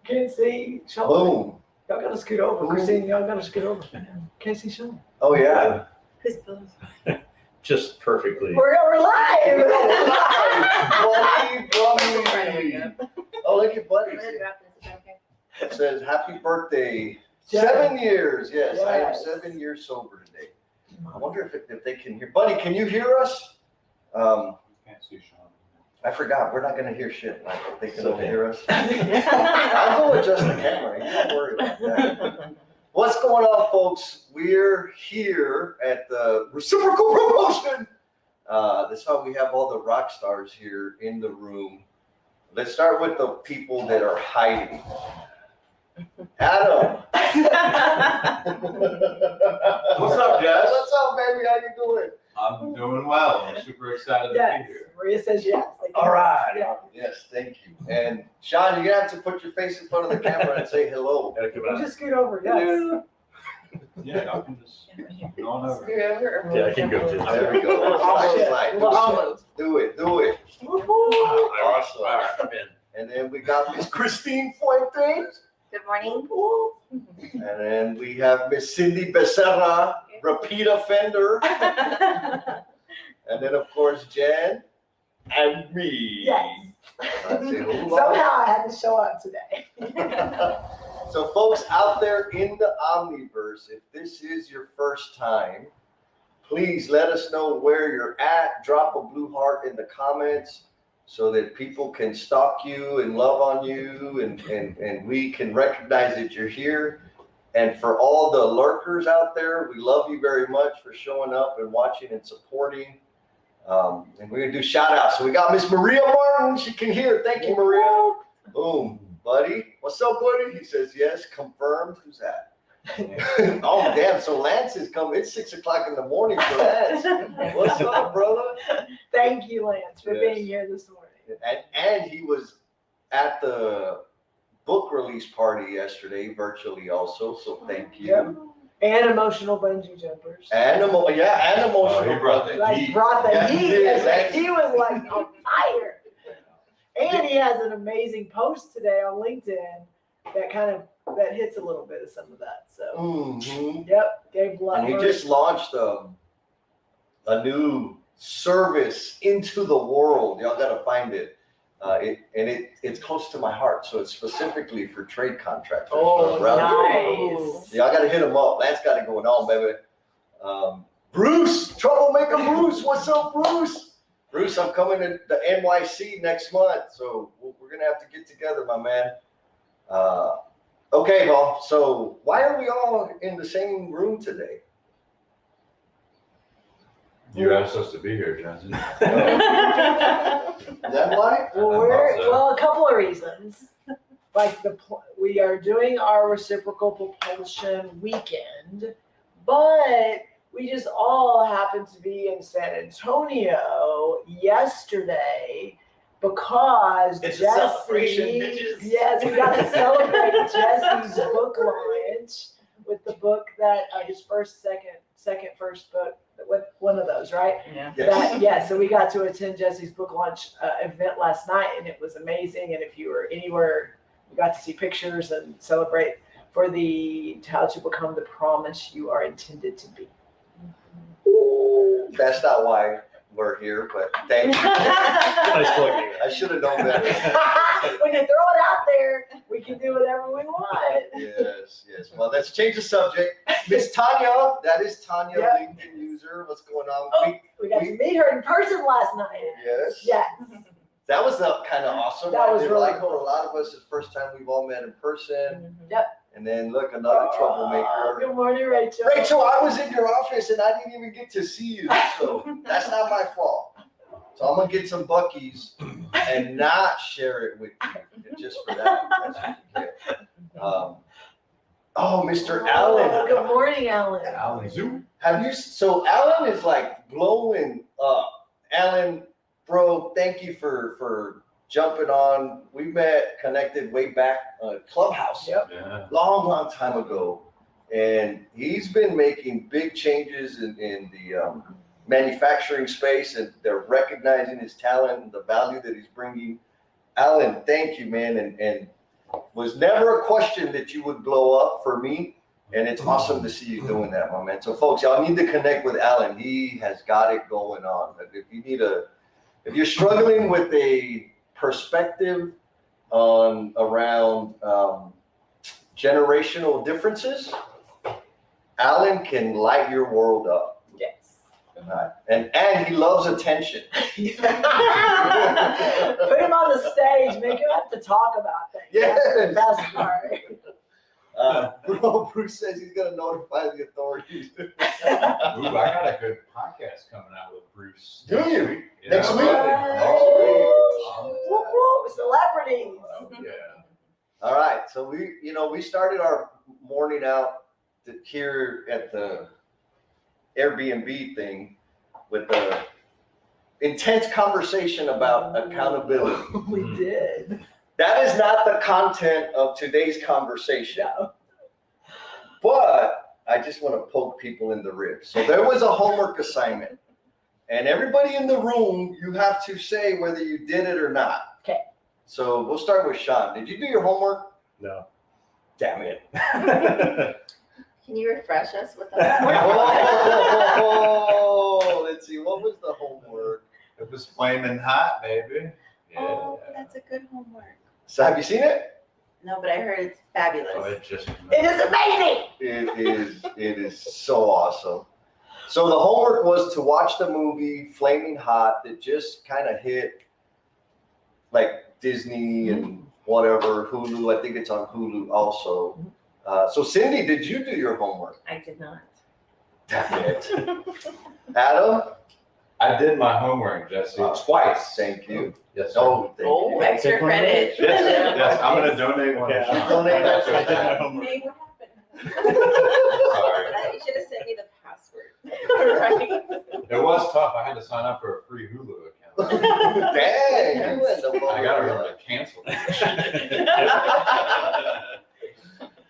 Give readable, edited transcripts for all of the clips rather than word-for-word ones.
Can't see Sean. Boom. Y'all gotta scoot over. Boom. Christine, y'all gotta scoot over. Can't see Sean. Oh, yeah. Just perfectly. We're live. Buddy. Oh, look at Buddy. It says, happy birthday. 7 years. Yes, I am 7 years sober today. I wonder if they can hear. Buddy, can you hear us? Can't see Sean. I forgot. We're not going to hear shit. They can hear us. I'll go adjust the camera. You don't worry about that. What's going on, folks? We're here at the Reciprocal Promotion. That's how we have all the rock stars here in the room. Let's start with the people that are hiding. Adam. What's up, Jess? What's up, baby? How you doing? I'm doing well. I'm super excited to Yes. be here. Maria says yes. All right. Yeah. Yes, thank you. And Sean, you're gonna have to put your face in front of the camera and say hello. Gotta come You out. just scoot over. Yes. Yeah, I can just go on over. Yeah, I can go too. There we go. Almost. Slide. Almost. Do it. Woo-hoo. Awesome. All right, I'm in. And then we got Miss Christine Fuentes. Good morning. And then we have Miss Cindy Becerra, repeat offender. And then, of course, Jen and me. Yes. That's it. Somehow I had to show up today. So, folks out there in the Omniverse, if this is your first time, please let us know where you're at. Drop a blue heart in the comments so that people can stalk you and love on you and we can recognize that you're here. And for all the lurkers out there, we love you very much for showing up and watching and supporting. And we're going to do shout outs. So we got Miss Maria Martin. She can hear. Thank you, Maria. Boom. Buddy. What's up, buddy? He says, yes, confirmed. Who's that? Oh, damn. So Lance is coming. It's 6 o'clock in the morning for Lance. What's up, brother? Thank you, Lance, for Yes. being here this morning. And he was at the book release party yesterday, virtually also. So thank you. Yep. And emotional bungee jumpers. Emotional. Oh, he brought the Like heat. brought the Yeah, he heat. did. Like, he was like on fire. And he has an amazing post today on LinkedIn that hits a little bit of some of that. So Mm-hmm. yep, gave love. And he just launched a new service into the world. Y'all got to find it. It's close to my heart, so it's specifically for trade contractors. Oh, around nice. Y'all got to hit him up. Lance got it going on, baby. Bruce, Troublemaker Bruce. What's up, Bruce? Bruce, I'm coming to the NYC next month, so we're going to have to get together, my man. Okay, well, so why are we all in the same room today? You asked us to be here, Johnson. Is that why? Well, a couple of reasons. Like we are doing our reciprocal propulsion weekend, but we just all happened to be in San Antonio yesterday because It's a Jesse, celebration, bitches. yes, we got to celebrate Jesse's book launch with the book that his first book, with one of those, right? Yes. So we got to attend Jesse's book launch event last night, and it was amazing. And if you were anywhere, we got to see pictures and celebrate for the How to Become the Promise You Are Intended to Be. That's not why we're here, but thank you. Nice plug. I should have known better. When you throw it out there, we can do whatever we want. Yes. Well, let's change the subject. Miss Tanya, that is Tanya, Yep. LinkedIn user. What's going on? Oh. We got to meet her in person last night. Yes. Yes. That was kind of awesome. That I was did really like cool. for a lot of us, it's the first time we've all met in person. Yep. And then look, another Oh, troublemaker. good morning, Rachel. Rachel, I was in your office and I didn't even get to see you, so that's not my fault. So I'm gonna get some Buc-ee's and not share it with you, just for that. That's what you get. Mr. Allen. Good morning, Alan. Alan Zoo. So Alan is like blowing up. Alan, bro, thank you for jumping on. We met, connected way back Clubhouse. Yep. Yeah. Long time ago. And he's been making big changes in the manufacturing space, and they're recognizing his talent and the value that he's bringing. Alan, thank you, man. And was never a question that you would blow up for me. And it's awesome to see you doing that, my man. So folks, y'all need to connect with Alan. He has got it going on. If you're struggling with a perspective around generational differences, Alan can light your world up. Yes. And he loves attention. Put him on the stage, make him have to talk about things. Yes. That's the best part. Bruce says he's gonna notify the authorities. Ooh, I got a good podcast coming out with Bruce. Do you? Week. Next week? What? Whoop, whoop, celebrities. Oh, yeah. All right, so we started our morning out here at the Airbnb thing with the intense conversation about accountability. We did. That is not the content of today's conversation. No. But I just want to poke people in the ribs. So there was a homework assignment. And everybody in the room, you have to say whether you did it or not. Okay. So we'll start with Sean. Did you do your homework? No. Damn it. Can you refresh us with that? Oh, let's see. What was the homework? It was Flamin Hot, baby. Yeah. Oh, that's a good homework. So have you seen it? No, but I heard it's fabulous. Oh, it just. It is amazing. It is so awesome. So the homework was to watch the movie Flamin Hot that just kind of hit like Disney and whatever, Hulu. I think it's on Hulu also. So Cindy, did you do your homework? I did not. Damn it. Adam? I did my homework, Jesse, twice. Thank you. Yes, sir. Oh, thank you. Extra credit. Yes, I'm gonna donate one. Yeah. to Sean. Donate I did my homework. Hey, what happened? Sorry. You should have sent me the password. Right. It was tough. I had to sign up for a free Hulu account. Dang. You went the I gotta remember to cancel it.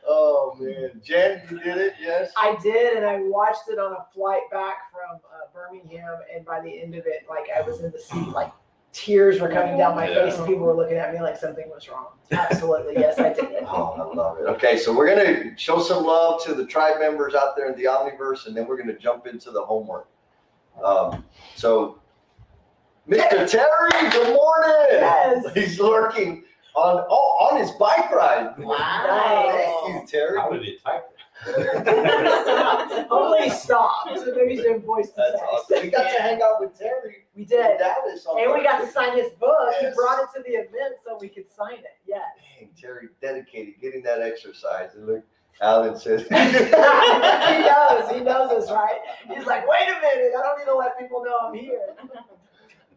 Oh, man. Jen, you did it? Yes? I did, and I watched it on a flight back from Birmingham, and by the end of it, like I was in the seat, like tears were coming down my face, and people were looking at me like something was wrong. Absolutely, yes, I did it. Oh, I love it. Okay, so we're going to show some love to the tribe members out there in the Omniverse, and then we're going to jump into the homework. So, Mr. Terry, good morning. Yes. He's lurking on his bike ride. Wow. Thank you, Terry. How did he type Only stop. So maybe some voice to That's text. awesome. We got to hang out with Terry. We in did. Dallas on And we got to Thursday. sign his book. He Yes. brought it to the event so we could sign it. Yes. Dang, Terry, dedicated, getting that exercise. And look, Alan says, He knows us, right? He's like, wait a minute, I don't need to let people know I'm here.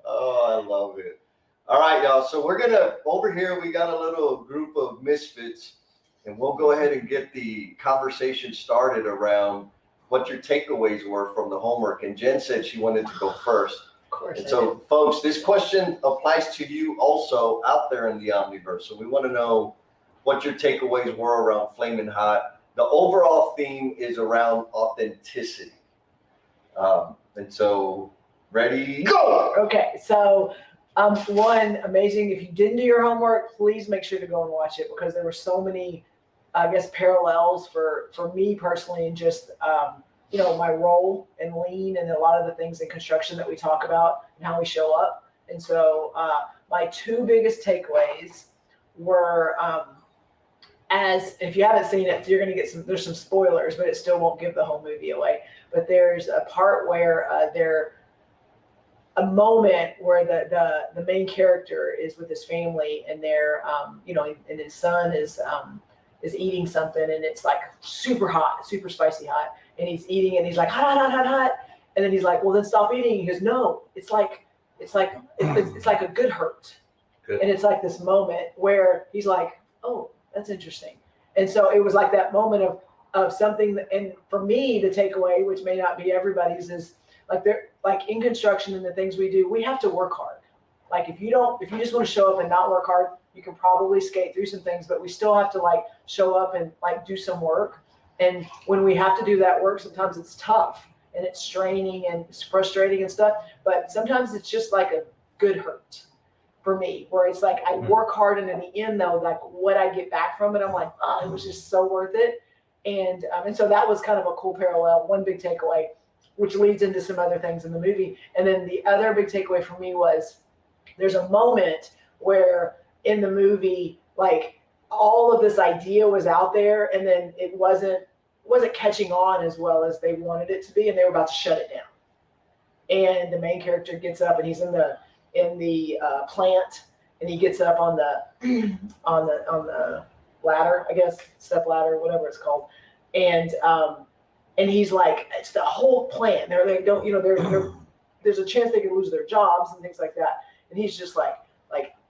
oh, I love it. All right, y'all. So we're gonna over here. We got a little group of misfits, and we'll go ahead and get the conversation started around what your takeaways were from the homework. And Jen said she wanted to go first. Of course. And so, folks, this question applies to you also out there in the Omniverse. So we want to know what your takeaways were around Flamin' Hot. The overall theme is around authenticity. And so, ready, go! Okay, so one, amazing. If you didn't do your homework, please make sure to go and watch it because there were so many, I guess, parallels for me personally and just, my role in lean and a lot of the things in construction that we talk about and how we show up. And so my two biggest takeaways were, as if you haven't seen it, you're going to get there's some spoilers, but it still won't give the whole movie away. But there's a part where a moment where the main character is with his family and they're, and his son is eating something and it's like super hot, super spicy hot. And he's eating it and he's like, hot, hot, hot, hot. And then he's like, well, then stop eating. He goes, no, it's like a good hurt. Good. And it's like this moment where he's like, oh, that's interesting. And so it was like that moment of something that, and for me, the takeaway, which may not be everybody's, is like in construction and the things we do, we have to work hard. Like if you just want to show up and not work hard, you can probably skate through some things, but we still have to like show up and like do some work. And when we have to do that work, sometimes it's tough and it's straining and it's frustrating and stuff, but sometimes it's just like a good hurt. for me, where it's like I work hard and in the end though, like what I get back from it, I'm like, oh, it was just so worth it. And so that was kind of a cool parallel, one big takeaway, which leads into some other things in the movie. And then the other big takeaway for me was there's a moment where in the movie, like all of this idea was out there and then it wasn't catching on as well as they wanted it to be, and they were about to shut it down. And the main character gets up and he's in the plant, and he gets up on the on the ladder, I guess, step ladder, whatever it's called, and he's like, it's the whole plant. They don't, there's a chance they could lose their jobs and things like that. And he's just like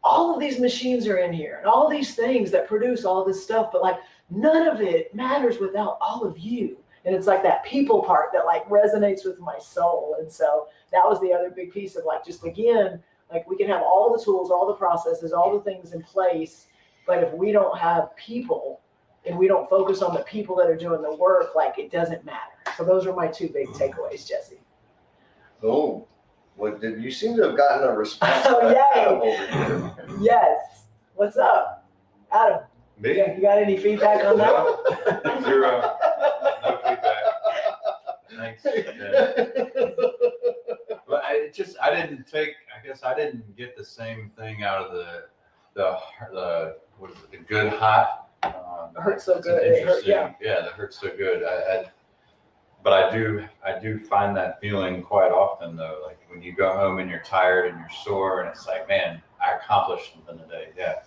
all of these machines are in here and all these things that produce all this stuff, but like none of it matters without all of you. And it's like that people part that like resonates with my soul. And so that was the other big piece of like, just again, like we can have all the tools, all the processes, all the things in place, but if we don't have people and we don't focus on the people that are doing the work, like it doesn't matter. So those are my two big takeaways, Jesse. Oh, well, you seem to have gotten a response. Oh, to yay. Adam over here. Yes. What's up, Adam? Me? You got any feedback on that? No, zero. No feedback. Thanks. Yeah. But I didn't get the same thing out of the what is it, the good hot. It hurts so that's good. an It hurt, interesting- yeah, that hurts so good. But I do find that feeling quite often though. Like when you go home and you're tired and you're sore, and it's like, man, I accomplished something today. Yeah.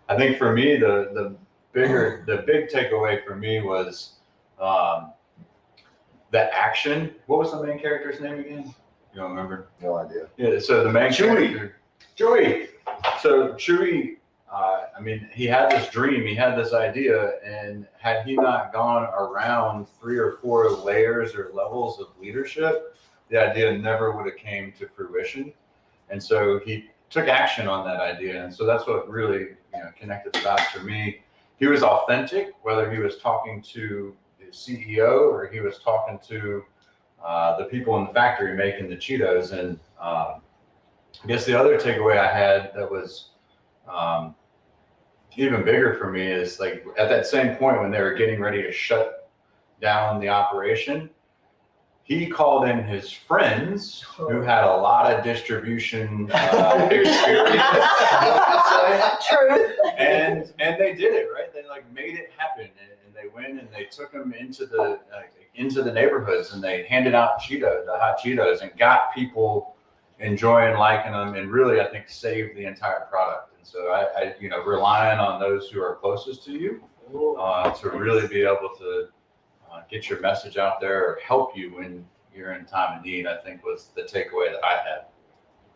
I think for me, the big takeaway for me was the action. What was the main character's name again? You don't remember? No idea. Yeah. So the main character, Chewie. So Chewie, he had this dream, he had this idea, and had he not gone around 3 or 4 layers or levels of leadership, the idea never would have came to fruition. And so he took action on that idea, and so that's what really connected the dots for me. He was authentic, whether he was talking to the CEO or he was talking to the people in the factory making the Cheetos. And I guess the other takeaway I had that was even bigger for me is like at that same point when they were getting ready to shut down the operation, he called in his friends who had a lot of distribution experience. True. And they did it, right? They like made it happen, and they went and they took them into the neighborhoods, and they handed out the hot Cheetos, and got people enjoying, liking them, and really I think saved the entire product. And so I relying on those who are closest to you to really be able to get your message out there or help you when you're in time of need, I think was the takeaway that I had.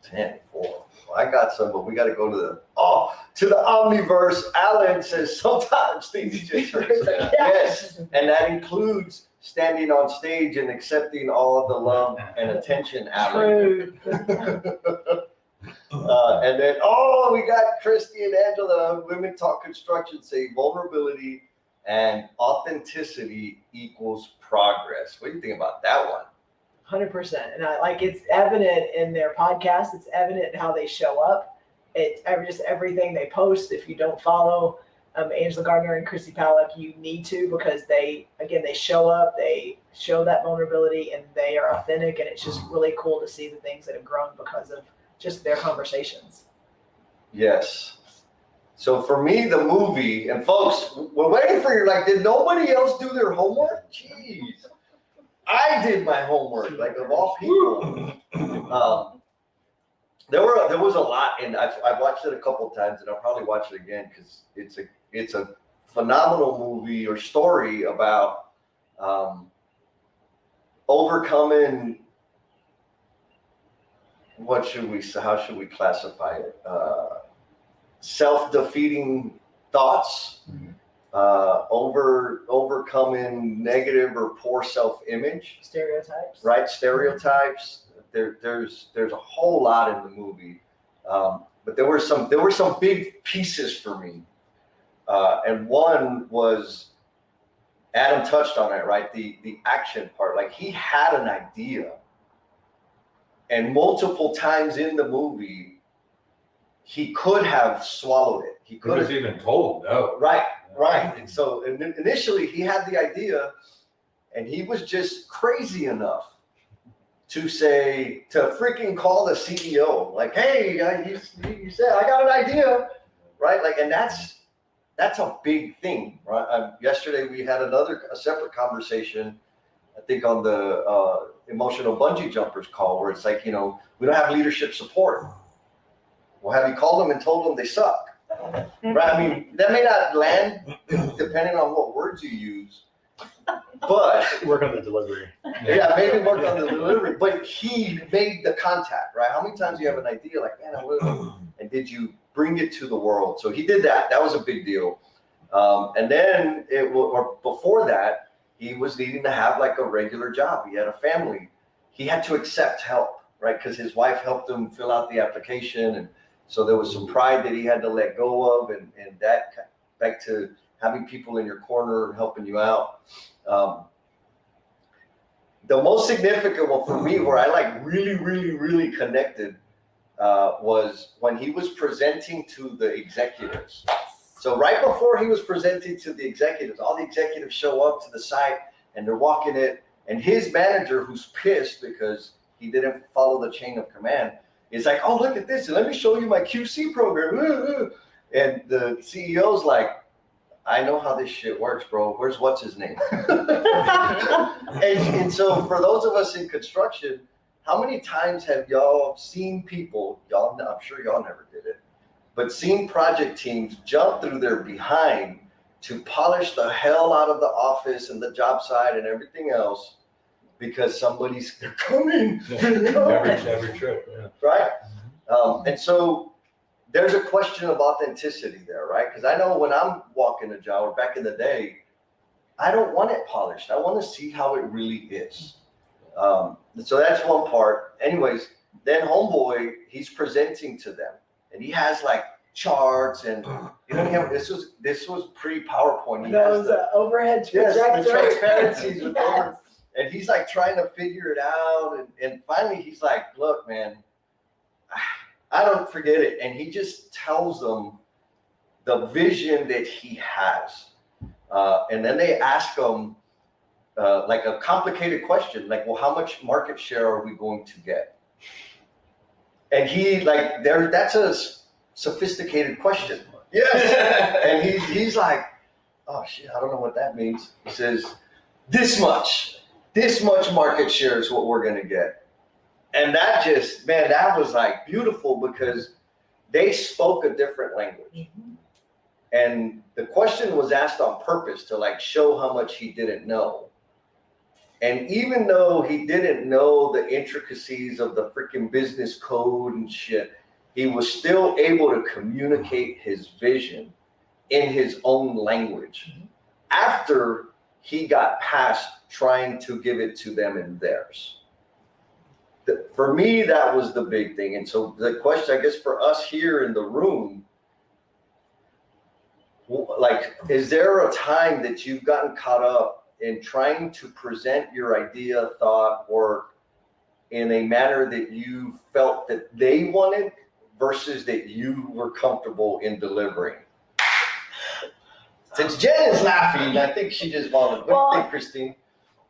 10-4. Well, I got some, but we got to go to the Omniverse. Alan says sometimes things just hurt. Yes, and that includes standing on stage and accepting all of the love and attention, Alan. True. And then, we got Christy and Angela. Women Talk Construction say vulnerability and authenticity equals progress. What do you think about that one? 100%. And it's evident in their podcast. It's evident in how they show up. It's just everything they post. If you don't follow Angela Gardner and Chrissy Palak, you need to, because they show up, they show that vulnerability, and they are authentic. And it's just really cool to see the things that have grown because of just their conversations. Yes. So for me, the movie, and folks, we're waiting for you. Like, did nobody else do their homework? Jeez. I did my homework, like of all people. There was a lot, and I've watched it a couple of times, and I'll probably watch it again because it's a phenomenal movie or story about overcoming. How should we classify it? Self-defeating thoughts, overcoming negative or poor self-image, Stereotypes. right? Stereotypes. There's a whole lot in the movie, but there were some big pieces for me, and one was Adam touched on it, right? The action part. Like, he had an idea, and multiple times in the movie, he could have swallowed it. He He could was have. even told no. Right. And so initially he had the idea, and he was just crazy enough to freaking call the CEO, like, hey, you said I got an idea, right? Like, and that's a big thing, right? Yesterday we had a separate conversation, I think on the emotional bungee jumpers call, where it's like, we don't have leadership support. Well, have you called them and told them they suck? Right? I mean, that may not land depending on what words you use, but Work on the delivery. yeah, maybe work on the delivery. But he made the contact, right? How many times do you have an idea like, man, and did you bring it to the world? So he did that. That was a big deal. And then before that, he was needing to have like a regular job. He had a family. He had to accept help, right? Because his wife helped him fill out the application, and so there was some pride that he had to let go of, and that back to having people in your corner helping you out. The most significant one for me, where I like really connected, was when he was presenting to the executives. So right before he was presenting to the executives, all the executives show up to the site and they're walking it, and his manager, who's pissed because he didn't follow the chain of command, is like, oh, look at this, and let me show you my QC program. And the CEO's like, I know how this shit works, bro. What's his name? and so for those of us in construction, how many times have y'all seen people, I'm sure y'all never did it, but seen project teams jump through their behind to polish the hell out of the office and the job site and everything else because they're coming. Every trip. Yeah. Right? And so there's a question of authenticity there, right? Because I know when I'm walking a job, or back in the day, I don't want it polished. I want to see how it really is. So that's one part. Anyways, then homeboy, he's presenting to them, and he has like charts, and this was pre-PowerPoint. He has Those overhead yes, the projectors. transparencies with Yes. and he's like trying to figure it out, and finally he's like, look, man, I don't forget it. And he just tells them the vision that he has. And then they ask him like a complicated question, like, well, how much market share are we going to get? And he like, that's a sophisticated question. Yes. And he's like, oh shit, I don't know what that means. He says, this much market share is what we're going to get. And that just, man, that was like beautiful because they spoke a different language. Mm-hmm. And the question was asked on purpose to like show how much he didn't know. And even though he didn't know the intricacies of the freaking business code and shit, he was still able to communicate his vision in his own language after he got past trying to give it to them in theirs. For me, that was the big thing. And so the question, I guess, for us here in the room, like, is there a time that you've gotten caught up in trying to present your idea, thought, work in a manner that you felt that they wanted versus that you were comfortable in delivering? Since Jen is laughing, I think she just wanted. What do you think, Christine?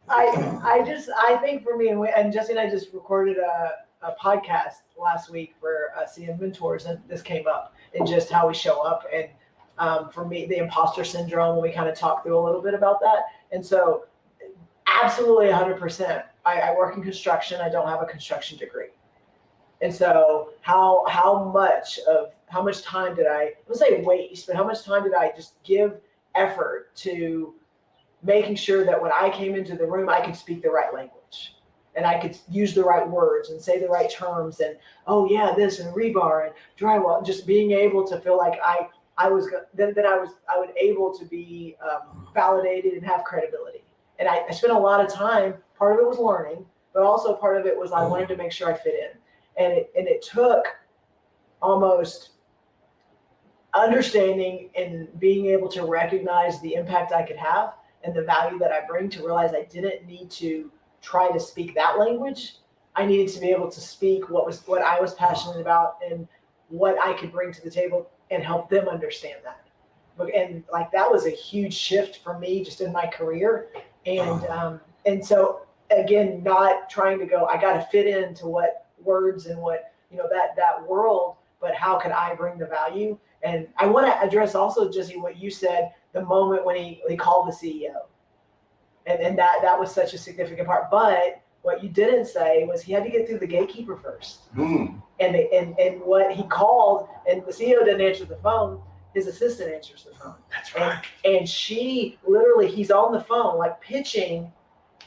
I think for me, and Jesse and I just recorded a podcast last week for CM Mentors, and this came up in just how we show up. And for me, the imposter syndrome, we kind of talked through a little bit about that. And so absolutely 100%. I work in construction. I don't have a construction degree. And so how much time did I don't say waste, but how much time did I just give effort to making sure that when I came into the room, I could speak the right language and I could use the right words and say the right terms and, oh yeah, this and rebar and drywall, just being able to feel like I was able to be validated and have credibility. And I spent a lot of time, part of it was learning, but also part of it was I wanted to make sure I fit in. And it took almost understanding and being able to recognize the impact I could have and the value that I bring to realize I didn't need to try to speak that language. I needed to be able to speak what I was passionate about and what I could bring to the table and help them understand that. And like that was a huge shift for me just in my career. And so again, not trying to go, I got to fit into what words and what, that world, but how could I bring the value? And I want to address also, Jesse, what you said, the moment when he called the CEO. And that was such a significant part. But what you didn't say was he had to get through the gatekeeper first. Mm. And what he called, and the CEO didn't answer the phone, his assistant answers the phone. That's right. And she literally, he's on the phone, like pitching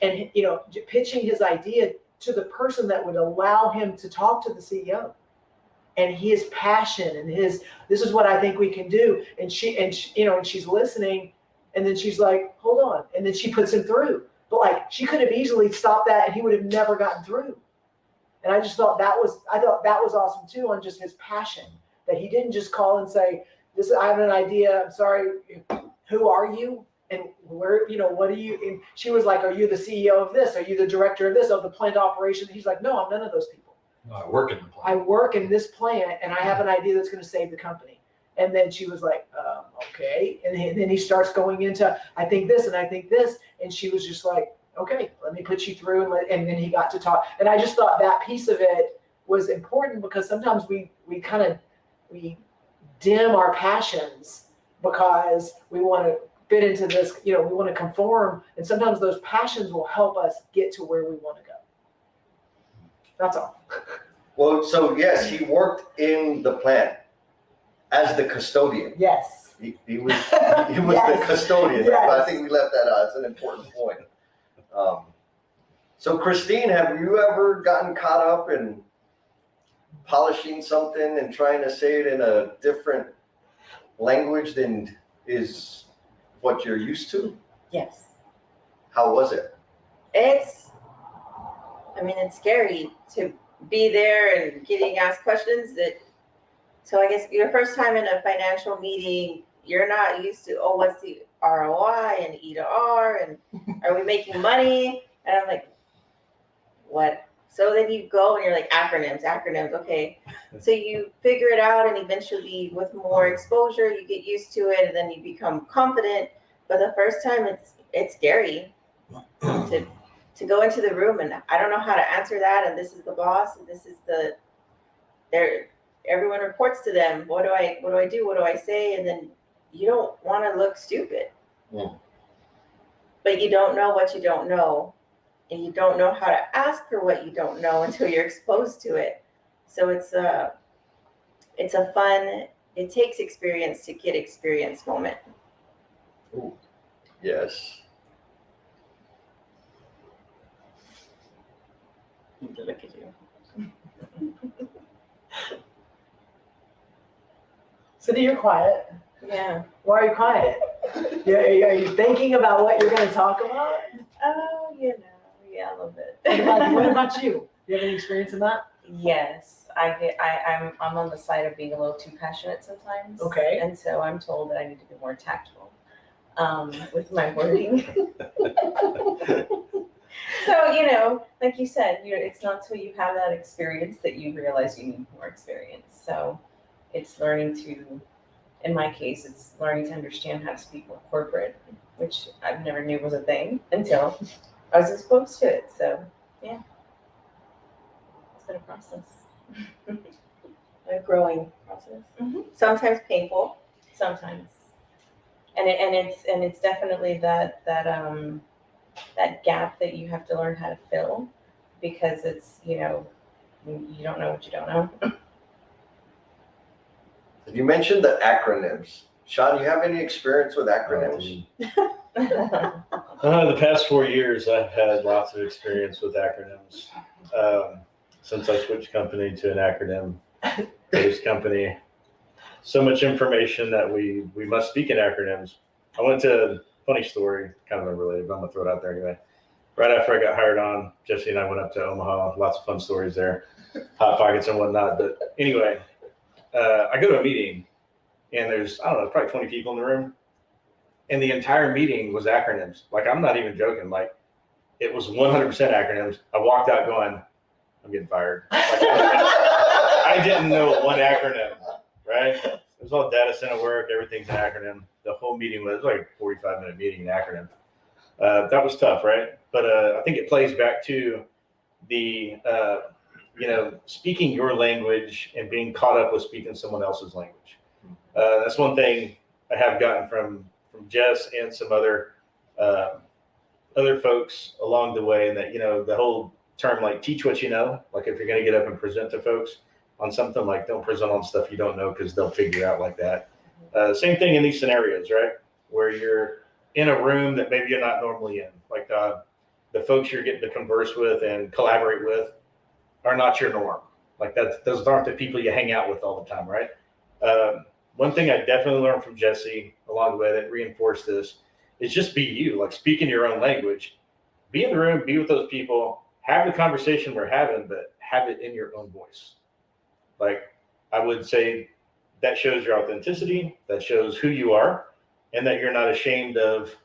his idea to the person that would allow him to talk to the CEO. And his passion and this is what I think we can do. And she's listening, and then she's like, hold on. And then she puts him through. But like, she could have easily stopped that and he would have never gotten through. And I just thought that was awesome too, on just his passion, that he didn't just call and say, I have an idea. I'm sorry. Who are you? And where, what are you? And she was like, are you the CEO of this? Are you the director of this, of the plant operation? He's like, no, I'm none of those people. No, I work in the plant. I work in this plant and I have an idea that's going to save the company. And then she was like, okay. And then he starts going into, I think this and I think this. And she was just like, okay, let me put you through. And then he got to talk. And I just thought that piece of it was important, because sometimes we dim our passions because we want to fit into this, we want to conform. And sometimes those passions will help us get to where we want to go. That's all. Well, so yes, he worked in the plant as the custodian. Yes. He was the custodian. Yes. But I think we left that out. It's an important point. So Christine, have you ever gotten caught up in polishing something and trying to say it in a different language than is what you're used to? Yes. How was it? It's scary to be there and getting asked questions so I guess your first time in a financial meeting, you're not used to, what's the ROI and E to R and are we making money? And I'm like, what? So then you go and you're like, acronyms, okay. So you figure it out, and eventually with more exposure, you get used to it, and then you become confident. But the first time it's scary to go into the room, and I don't know how to answer that. And this is the boss, and this is everyone reports to them. What do I do? What do I say? And then you don't want to look stupid, but you don't know what you don't know. And you don't know how to ask for what you don't know until you're exposed to it. So it's a fun, it takes experience to get experience moment. Ooh, yes. To look at you. Cindy, you're quiet. Yeah. Why are you quiet? Are you thinking about what you're going to talk about? Oh, yeah, a little bit. What about you? Do you have any experience in that? Yes, I'm on the side of being a little too passionate sometimes. Okay. And so I'm told that I need to be more tactful with my wording. So, like you said, it's not until you have that experience that you realize you need more experience. So it's learning to, in my case, it's learning to understand how to speak more corporate, which I never knew was a thing until I was exposed to it. So, yeah. It's been a process. A growing process. Mm-hmm. Sometimes painful. Sometimes, and it's definitely that gap that you have to learn how to fill, because it's you don't know what you don't know. You mentioned the acronyms. Sean, do you have any experience with acronyms? The past 4 years, I've had lots of experience with acronyms. Since I switched company to an acronym-based company, so much information that we must speak in acronyms. I went to, funny story, kind of unrelated, but I'm gonna throw it out there anyway. Right after I got hired on, Jesse and I went up to Omaha. Lots of fun stories there, hot pockets and whatnot. But anyway, I go to a meeting, and there's, I don't know, probably 20 people in the room, and the entire meeting was acronyms. Like, I'm not even joking. Like, it was 100% acronyms. I walked out going, I'm getting fired. Like, I I didn't know one acronym, right? It was all data center work. Everything's an acronym. The whole meeting was like a 45-minute meeting, an acronym. That was tough, right? But I think it plays back to the, speaking your language and being caught up with speaking someone else's language. That's one thing I have gotten from Jess and some other folks along the way, and that, the whole term, like, teach what you know. Like, if you're going to get up and present to folks on something, like, don't present on stuff you don't know, because they'll figure out like that. Same thing in these scenarios, right? Where you're in a room that maybe you're not normally in. Like, the folks you're getting to converse with and collaborate with are not your norm. Like, those aren't the people you hang out with all the time, right? One thing I definitely learned from Jesse along the way that reinforced this is just be you. Like, speak in your own language. Be in the room, be with those people, have the conversation we're having, but have it in your own voice. Like, I would say that shows your authenticity, that shows who you are, and that you're not ashamed of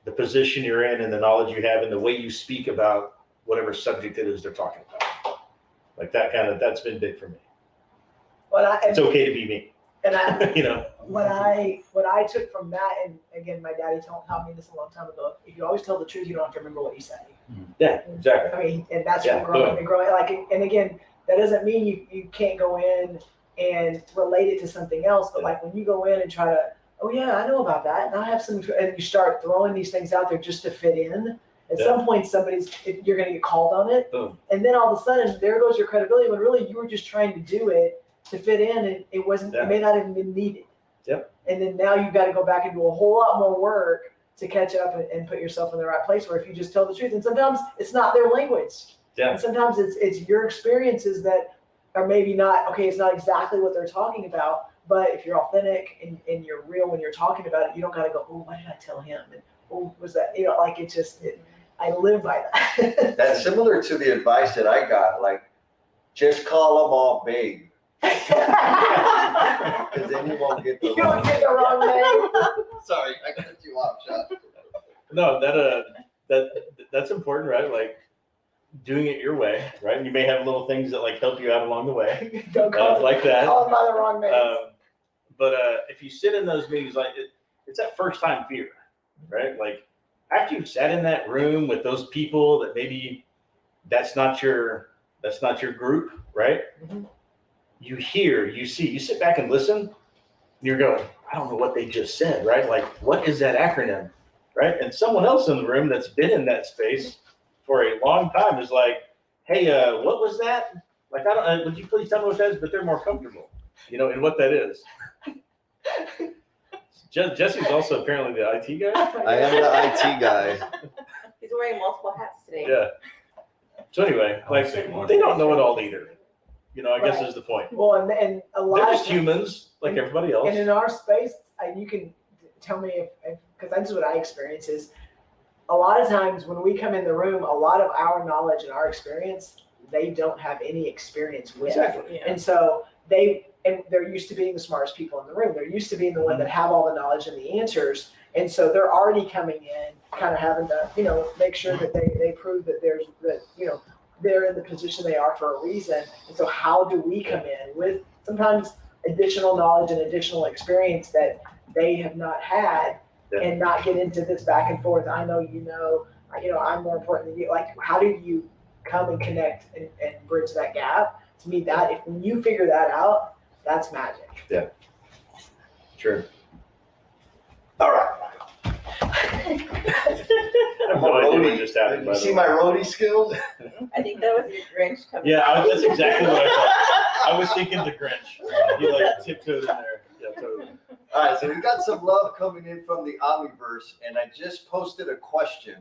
the position you're in and the knowledge you have and the way you speak about whatever subject it is they're talking about. Like, that's been big for me. It's okay to be me. And what I took from that, and again, my daddy taught me this a long time ago. If you always tell the truth, you don't have to remember what you say. Yeah, exactly. I mean, and that's growing. Like, and again, that doesn't mean you can't go in and relate it to something else. But like, when you go in and try to, oh yeah, I know about that, and I have some, and you start throwing these things out there just to fit in. At some point, you're going to get called on it, and then all of a sudden, there goes your credibility. When really you were just trying to do it to fit in, and it wasn't. It may not have been needed. Yep. And then now you've got to go back and do a whole lot more work to catch up and put yourself in the right place. Where if you just tell the truth, and sometimes it's not their language. Yeah. And sometimes it's your experiences that are maybe not okay. It's not exactly what they're talking about. But if you're authentic and you're real when you're talking about it, you don't got to go, oh, what did I tell him? And oh, was that, like, I live by that. That's similar to the advice that I got. Like, just call them all babe. Because then you won't get the You don't get the wrong name. Sorry, I cut you off, Sean. No, that's important, right? Like, doing it your way, right? And you may have little things that, like, help you out along the way, Don't call like that. Call them by the wrong names. But if you sit in those meetings, like, it's that first time fear, right? Like, after you've sat in that room with those people that maybe that's not your group, right? Mm-hmm. You hear, you see, you sit back and listen, and you're going, I don't know what they just said, right? Like, what is that acronym, right? And someone else in the room that's been in that space for a long time is like, hey, what was that? Like, I don't, would you please tell me what that is? But they're more comfortable, in what that is. Jesse's also apparently the IT guy. I am the IT guy. He's wearing multiple hats today. Yeah. So anyway, like, they don't know it all either. I guess is the point. Well, and a lot They're of just humans like everybody else. And in our space, you can tell me because that's what I experience is a lot of times when we come in the room, a lot of our knowledge and our experience, they don't have any experience with. Exactly. Yeah. And so they're used to being the smartest people in the room. They're used to being the one that have all the knowledge and the answers. And so they're already coming in, kind of having to, make sure that they prove that they're in the position they are for a reason. And so how do we come in with sometimes additional knowledge and additional experience that they have not had and not get into this back and forth? I know, I'm more important than you. Like, how do you come and connect and bridge that gap? To me, when you figure that out, that's magic. Yeah. Sure. All right. I have no idea what just happened. You see my roadie skills? I think that was your Grinch coming. Yeah, that's exactly what I thought. I was thinking the Grinch. He like tiptoed in there. Yeah, totally. All right, so we got some love coming in from the Omniverse, and I just posted a question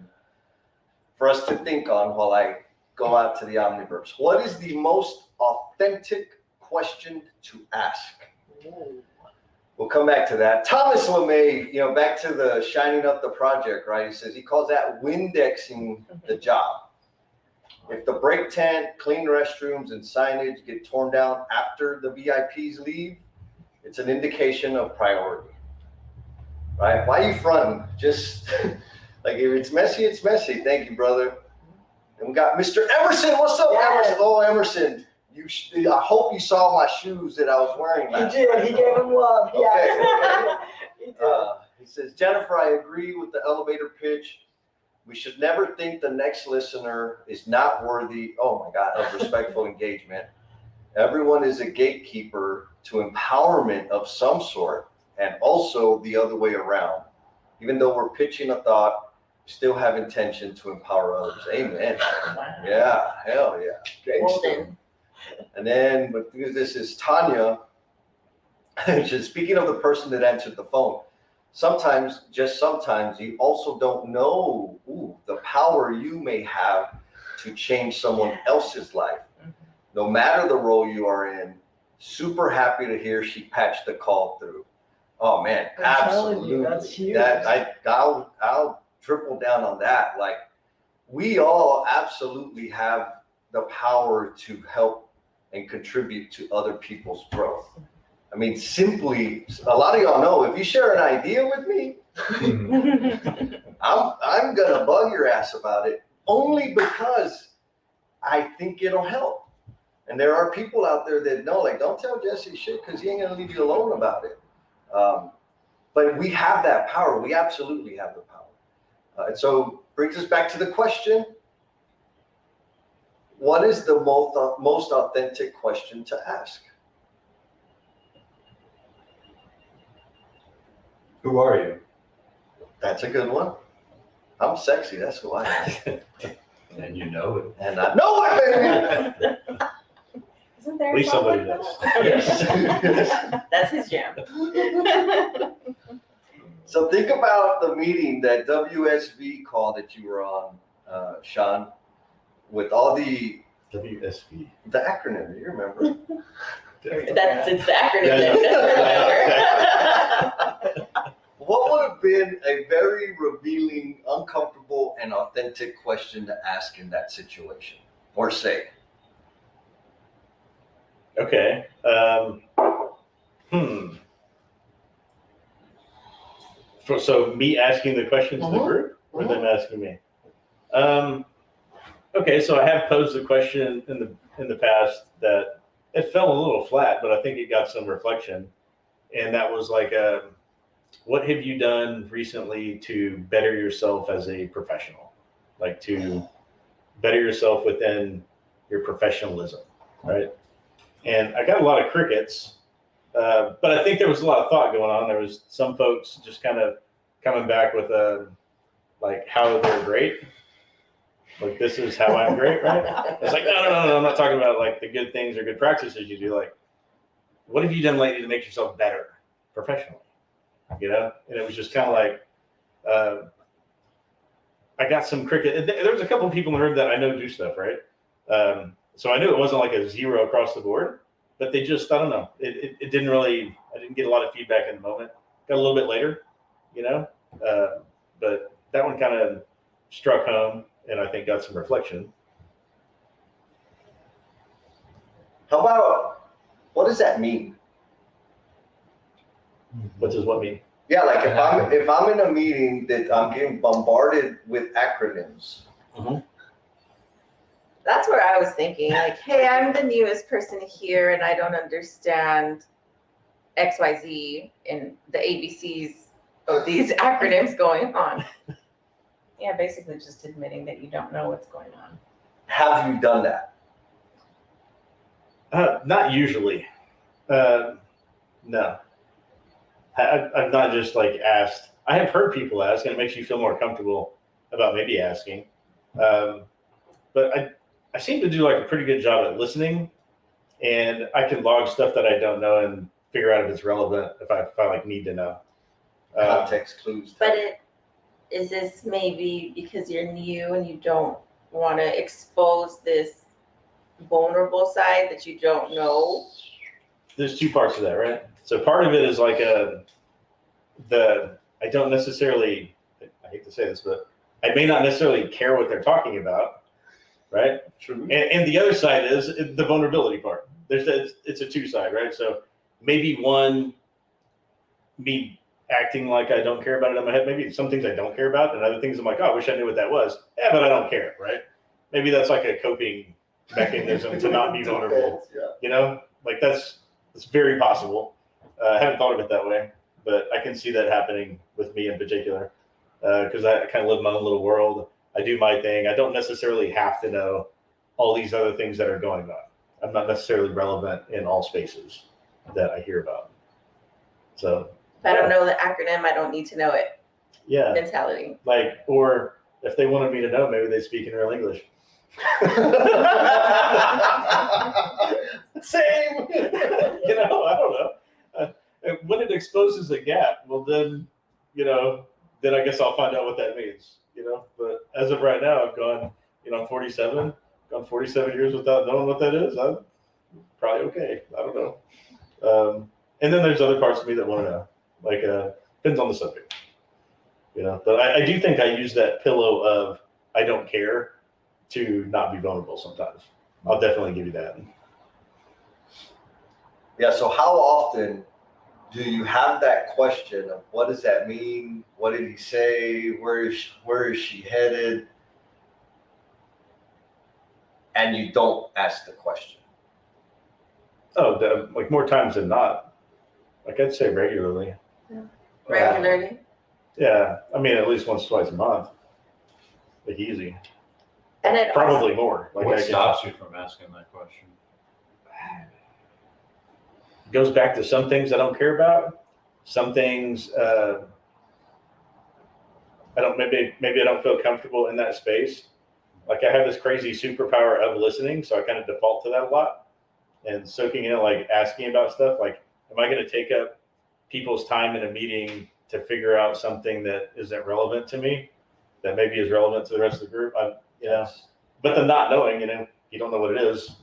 for us to think on while I go out to the Omniverse. What is the most authentic question to ask? Ooh. We'll come back to that. Thomas LeMay, back to the shining up the project, right? He says he calls that Windexing the job. If the break tent, clean restrooms, and signage get torn down after the VIPs leave, it's an indication of priority, right? Why are you fronting? Just like, if it's messy, it's messy. Thank you, brother. And we got Mr. Emerson. What's up, Yes. Emerson? Oh, Emerson. I hope you saw my shoes that I was wearing He last did. night. He gave him love. Okay. Yeah. He did. He says, Jennifer, I agree with the elevator pitch. We should never think the next listener is not worthy, oh my God, of respectful engagement. Everyone is a gatekeeper to empowerment of some sort, and also the other way around. Even though we're pitching a thought, we still have intention to empower others. Amen. Yeah, hell yeah. Golden. And then, but because this is Tanya, speaking of the person that answered the phone, sometimes, just sometimes, you also don't know the power you may have to change someone else's life. No matter the role you are in, super happy to hear she patched the call through. Oh man, I'm telling absolutely. you, that's huge. I'll triple down on that. Like, we all absolutely have the power to help and contribute to other people's growth. I mean, simply, a lot of y'all know, if you share an idea with me, I'm gonna bug your ass about it, only because I think it'll help. And there are people out there that know, like, don't tell Jesse shit because he ain't gonna leave you alone about it. But we have that power. We absolutely have the power. And so brings us back to the question: what is the most authentic question to ask? Who are you? That's a good one. I'm sexy. That's who I am. And you know it. And I know it, baby. Isn't there At a least song somebody like does. that? That's his jam. So think about the meeting, that WSV call that you were on, Sean, with all the WSV. acronym. You remember? That's it's the acronym. Yeah. What would have been a very revealing, uncomfortable, and authentic question to ask in that situation, or say? Okay. So me asking the question to the group, or them asking me? Okay, so I have posed the question in the past that it fell a little flat, but I think it got some reflection, and that was like, what have you done recently to better yourself as a professional, like to better yourself within your professionalism, right? And I got a lot of crickets. But I think there was a lot of thought going on. There was some folks just kind of coming back with like how they're great. Like, this is how I'm great, right? It's like, no, I'm not talking about like the good things or good practices you do. Like, what have you done lately to make yourself better professionally? You know? And it was just kind of like, I got some cricket. There was a couple of people in the room that I know do stuff, right? So I knew it wasn't like a zero across the board. But they just, I don't know, it didn't really, I didn't get a lot of feedback in the moment. Got a little bit later, you know, but that one kind of struck home and I think got some reflection. How about, what does that mean? What does what mean? Yeah, like if I'm in a meeting that I'm getting bombarded with acronyms. That's where I was thinking, like, hey, I'm the newest person here and I don't understand XYZ and the ABCs of these acronyms going on. Yeah, basically just admitting that you don't know what's going on. Have you done that? Not usually. No. I've not just like asked. I have heard people ask and it makes you feel more comfortable about maybe asking. But I seem to do like a pretty good job at listening, and I can log stuff that I don't know and figure out if it's relevant if I like need to know. Context clues. But is this maybe because you're new and you don't want to expose this vulnerable side that you don't know? There's two parts of that, right? So part of it is like I don't necessarily, I hate to say this, but I may not necessarily care what they're talking about. Right. True. And the other side is the vulnerability part. It's a two side, right? So maybe one, me acting like I don't care about it in my head. Maybe some things I don't care about, and other things I'm like, oh, I wish I knew what that was. Yeah, but I don't care, right? Maybe that's like a coping mechanism to not be vulnerable. Yeah. You know, like that's very possible. I haven't thought of it that way, but I can see that happening with me in particular because I kind of live my own little world. I do my thing. I don't necessarily have to know all these other things that are going on. I'm not necessarily relevant in all spaces that I hear about. So If I don't know the acronym, I don't need to know it. yeah, Mentality. like, or if they wanted me to know, maybe they speak in real English. Same. You know, I don't know. And when it exposes a gap, well, then, you know, then I guess I'll find out what that means. You know, but as of right now, I've gone, you know, I'm 47, gone 47 years without knowing what that is. I'm probably okay. I don't know. And then there's other parts of me that want to know. Like, depends on the subject. You know, but I do think I use that pillow of I don't care to not be vulnerable sometimes. I'll definitely give you that. Yeah, so how often do you have that question of what does that mean? What did he say? Where is she headed? And you don't ask the question. Oh, like more times than not. Like I'd say regularly. Regularly. Yeah, I mean at least once, twice a month. Like easy. And it Probably more. Like What I can, stops you from asking that question? goes back to some things I don't care about. Some things I don't. Maybe I don't feel comfortable in that space. Like I have this crazy superpower of listening, so I kind of default to that a lot and soaking in, like asking about stuff. Like, am I going to take up people's time in a meeting to figure out something that isn't relevant to me, that maybe is relevant to the rest of the group? You know, but the not knowing, you know, you don't know what it is.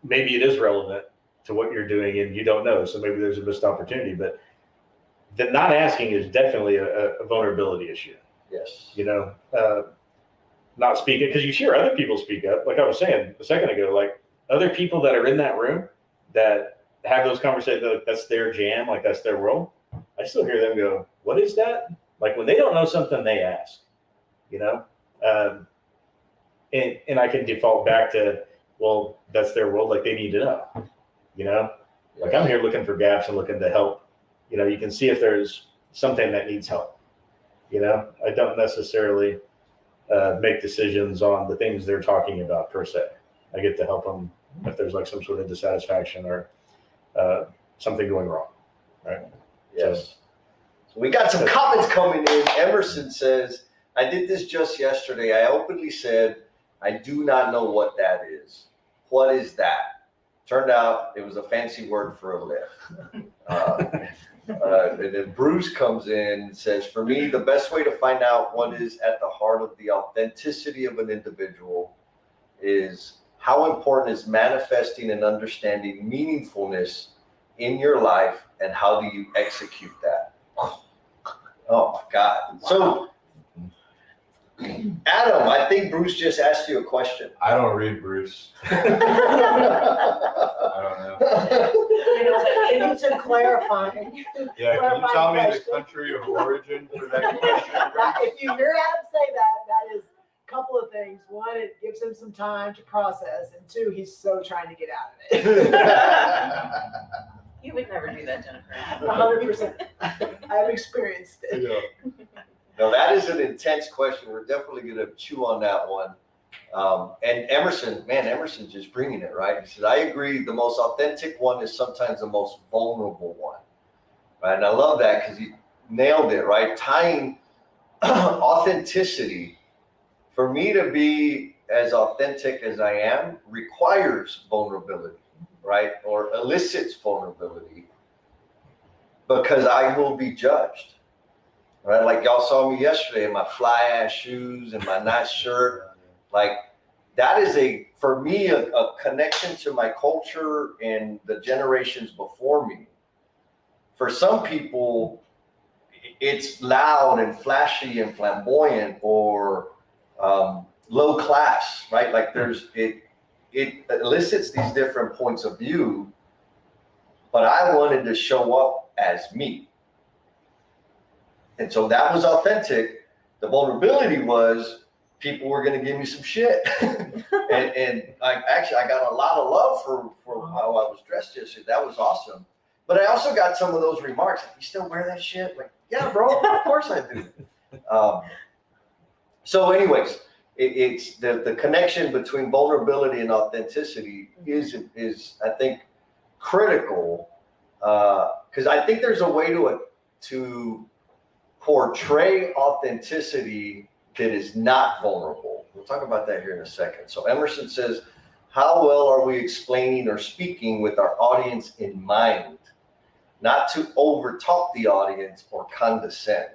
Maybe it is relevant to what you're doing and you don't know. So maybe there's a missed opportunity, but the not asking is definitely a vulnerability issue. Yes. You know, not speaking, because you hear other people speak up. Like I was saying a second ago, like other people that are in that room that have those conversations, like that's their jam, like that's their world. I still hear them go, what is that? Like when they don't know something, they ask, you know? And I can default back to, well, that's their world. Like they need to know, you know? Like I'm here looking for gaps and looking to help. You know, you can see if there's something that needs help. You know, I don't necessarily make decisions on the things they're talking about per se. I get to help them if there's like some sort of dissatisfaction or something going wrong, right? Yes. So we got some comments coming in. Emerson says, I did this just yesterday. I openly said, I do not know what that is. What is that? Turned out it was a fancy word for a lift. And then Bruce comes in and says, for me, the best way to find out what is at the heart of the authenticity of an individual is how important is manifesting and understanding meaningfulness in your life and how do you execute that? Oh my God. So, Adam, I think Bruce just asked you a question. I don't read Bruce. I don't know. It needs a clarifying. Yeah, can you tell me the Question. country of origin for that question? If you hear Adam say that, that is a couple of things. One, it gives him some time to process, and two, he's so trying to get out of it. You would never do that, Jennifer. 100%. I've experienced it. Yeah. No, that is an intense question. We're definitely going to chew on that one. And Emerson's just bringing it, right? He says, I agree. The most authentic one is sometimes the most vulnerable one, right? And I love that because he nailed it, right? Tying authenticity, for me to be as authentic as I am, requires vulnerability, right? Or elicits vulnerability because I will be judged. Right, like y'all saw me yesterday in my fly ass shoes and my nice shirt. Like that is for me a connection to my culture and the generations before me. For some people, it's loud and flashy and flamboyant or low class, right? Like it elicits these different points of view, but I wanted to show up as me. And so that was authentic. The vulnerability was people were going to give me some shit. and I got a lot of love for how I was dressed yesterday. That was awesome. But I also got some of those remarks. Like, you still wear that shit? Like, yeah, bro, of course I do. So anyways, it's the connection between vulnerability and authenticity is I think critical, because I think there's a way to portray authenticity that is not vulnerable. We'll talk about that here in a second. So Emerson says, how well are we explaining or speaking with our audience in mind? Not to overtalk the audience or condescend.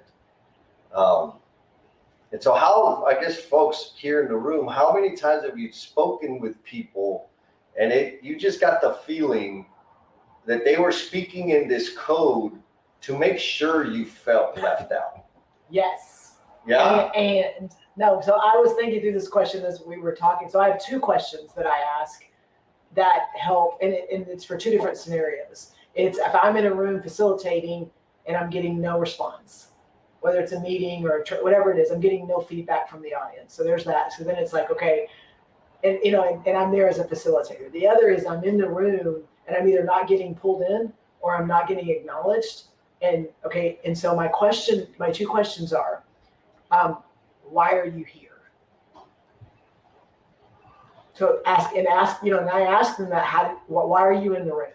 And so how, I guess folks here in the room, how many times have you spoken with people and you just got the feeling that they were speaking in this code to make sure you felt left out? Yes. Yeah. And no, so I was thinking through this question as we were talking. So I have two questions that I ask that help, and it's for two different scenarios. It's if I'm in a room facilitating and I'm getting no response, whether it's a meeting or whatever it is, I'm getting no feedback from the audience. So there's that. So then it's like, okay, and I'm there as a facilitator. The other is I'm in the room and I'm either not getting pulled in or I'm not getting acknowledged. And so my two questions are, why are you here? So ask, and I ask them that, why are you in the room?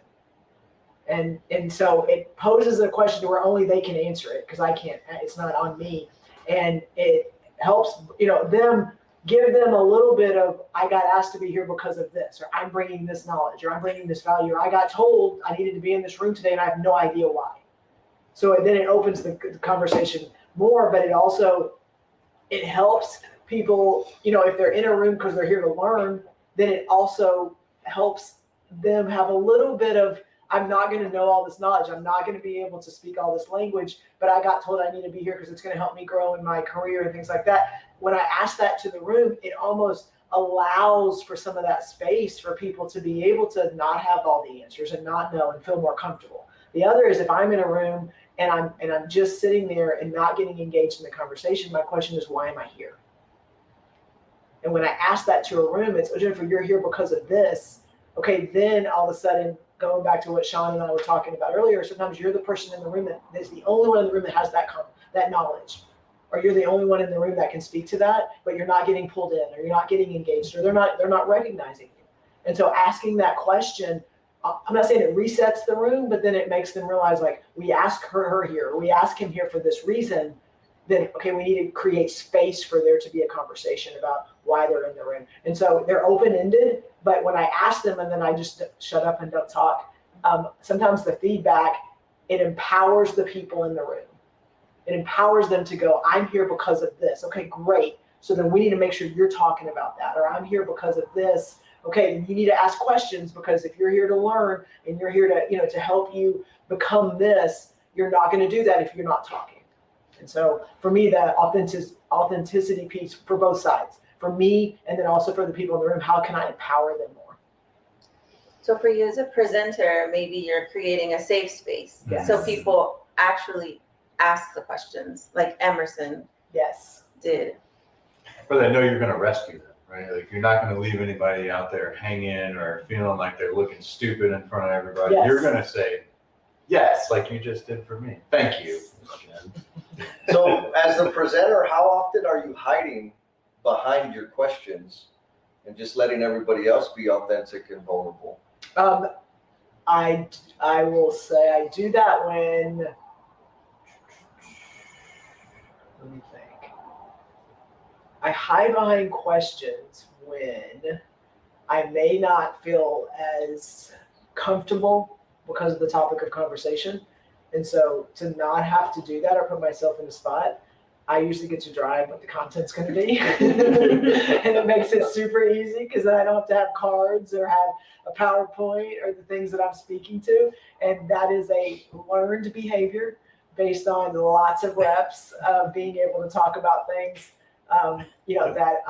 And so it poses a question to where only they can answer it, because I can't, it's not on me. And it helps, them, give them a little bit of, I got asked to be here because of this, or I'm bringing this knowledge, or I'm bringing this value, or I got told I needed to be in this room today and I have no idea why. So then it opens the conversation more, but it helps people, if they're in a room because they're here to learn, then it also helps them have a little bit of, I'm not going to know all this knowledge. I'm not going to be able to speak all this language, but I got told I need to be here because it's going to help me grow in my career and things like that. When I ask that to the room, it almost allows for some of that space for people to be able to not have all the answers and not know and feel more comfortable. The other is if I'm in a room and I'm just sitting there and not getting engaged in the conversation, my question is, why am I here? And when I ask that to a room, it's, oh, Jennifer, you're here because of this. Okay, then all of a sudden, going back to what Sean and I were talking about earlier, sometimes you're the person in the room that is the only one in the room that has that knowledge. Or you're the only one in the room that can speak to that, but you're not getting pulled in, or you're not getting engaged, or they're not recognizing you. And so asking that question, I'm not saying it resets the room, but then it makes them realize, like, we ask her here, or we ask him here for this reason, then, okay, we need to create space for there to be a conversation about why they're in the room. And so they're open-ended, but when I ask them and then I just shut up and don't talk, sometimes the feedback, it empowers the people in the room. It empowers them to go, I'm here because of this. Okay, great. So then we need to make sure you're talking about that. Or I'm here because of this. Okay, then you need to ask questions, because if you're here to learn and you're here to, to help you become this, you're not going to do that if you're not talking. And so for me, the authenticity piece for both sides, for me and then also for the people in the room, how can I empower them more? So for you as a presenter, maybe you're creating a safe space. Yes. So people actually ask the questions like Emerson Yes. did. But they know you're going to rescue them, right? Like, you're not going to leave anybody out there hanging or feeling like they're looking stupid in front of everybody. Yes. You're going to say, yes, like you just did for me. Thank you, Jen. So as the presenter, how often are you hiding behind your questions and just letting everybody else be authentic and vulnerable? I will say I do that when, let me think. I hide behind questions when I may not feel as comfortable because of the topic of conversation. And so to not have to do that or put myself in a spot, I usually get to drive what the content's going to be. And it makes it super easy, because then I don't have to have cards or have a PowerPoint or the things that I'm speaking to. And that is a learned behavior based on lots of reps of being able to talk about things, that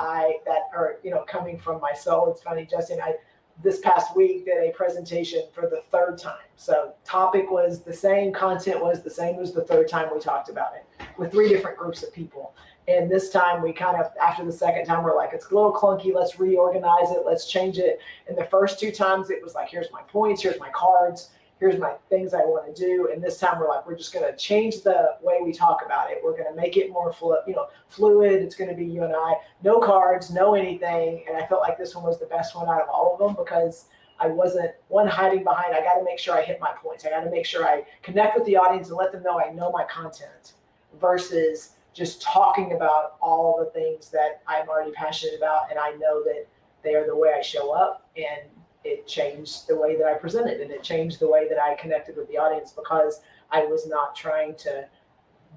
are, coming from my soul. It's funny, Jesse and I, this past week, did a presentation for the third time. So topic was the same, content was the same. It was the third time we talked about it with 3 different groups of people. And this time we kind of, after the second time, we're like, it's a little clunky. Let's reorganize it. Let's change it. And the first 2 times it was like, here's my points, here's my cards, here's my things I want to do. And this time we're like, we're just going to change the way we talk about it. We're going to make it more fluid. It's going to be you and I, no cards, no anything. And I felt like this one was the best one out of all of them because I wasn't hiding behind. I got to make sure I hit my points. I got to make sure I connect with the audience and let them know I know my content versus just talking about all the things that I'm already passionate about. And I know that they are the way I show up, and it changed the way that I presented, and it changed the way that I connected with the audience because I was not trying to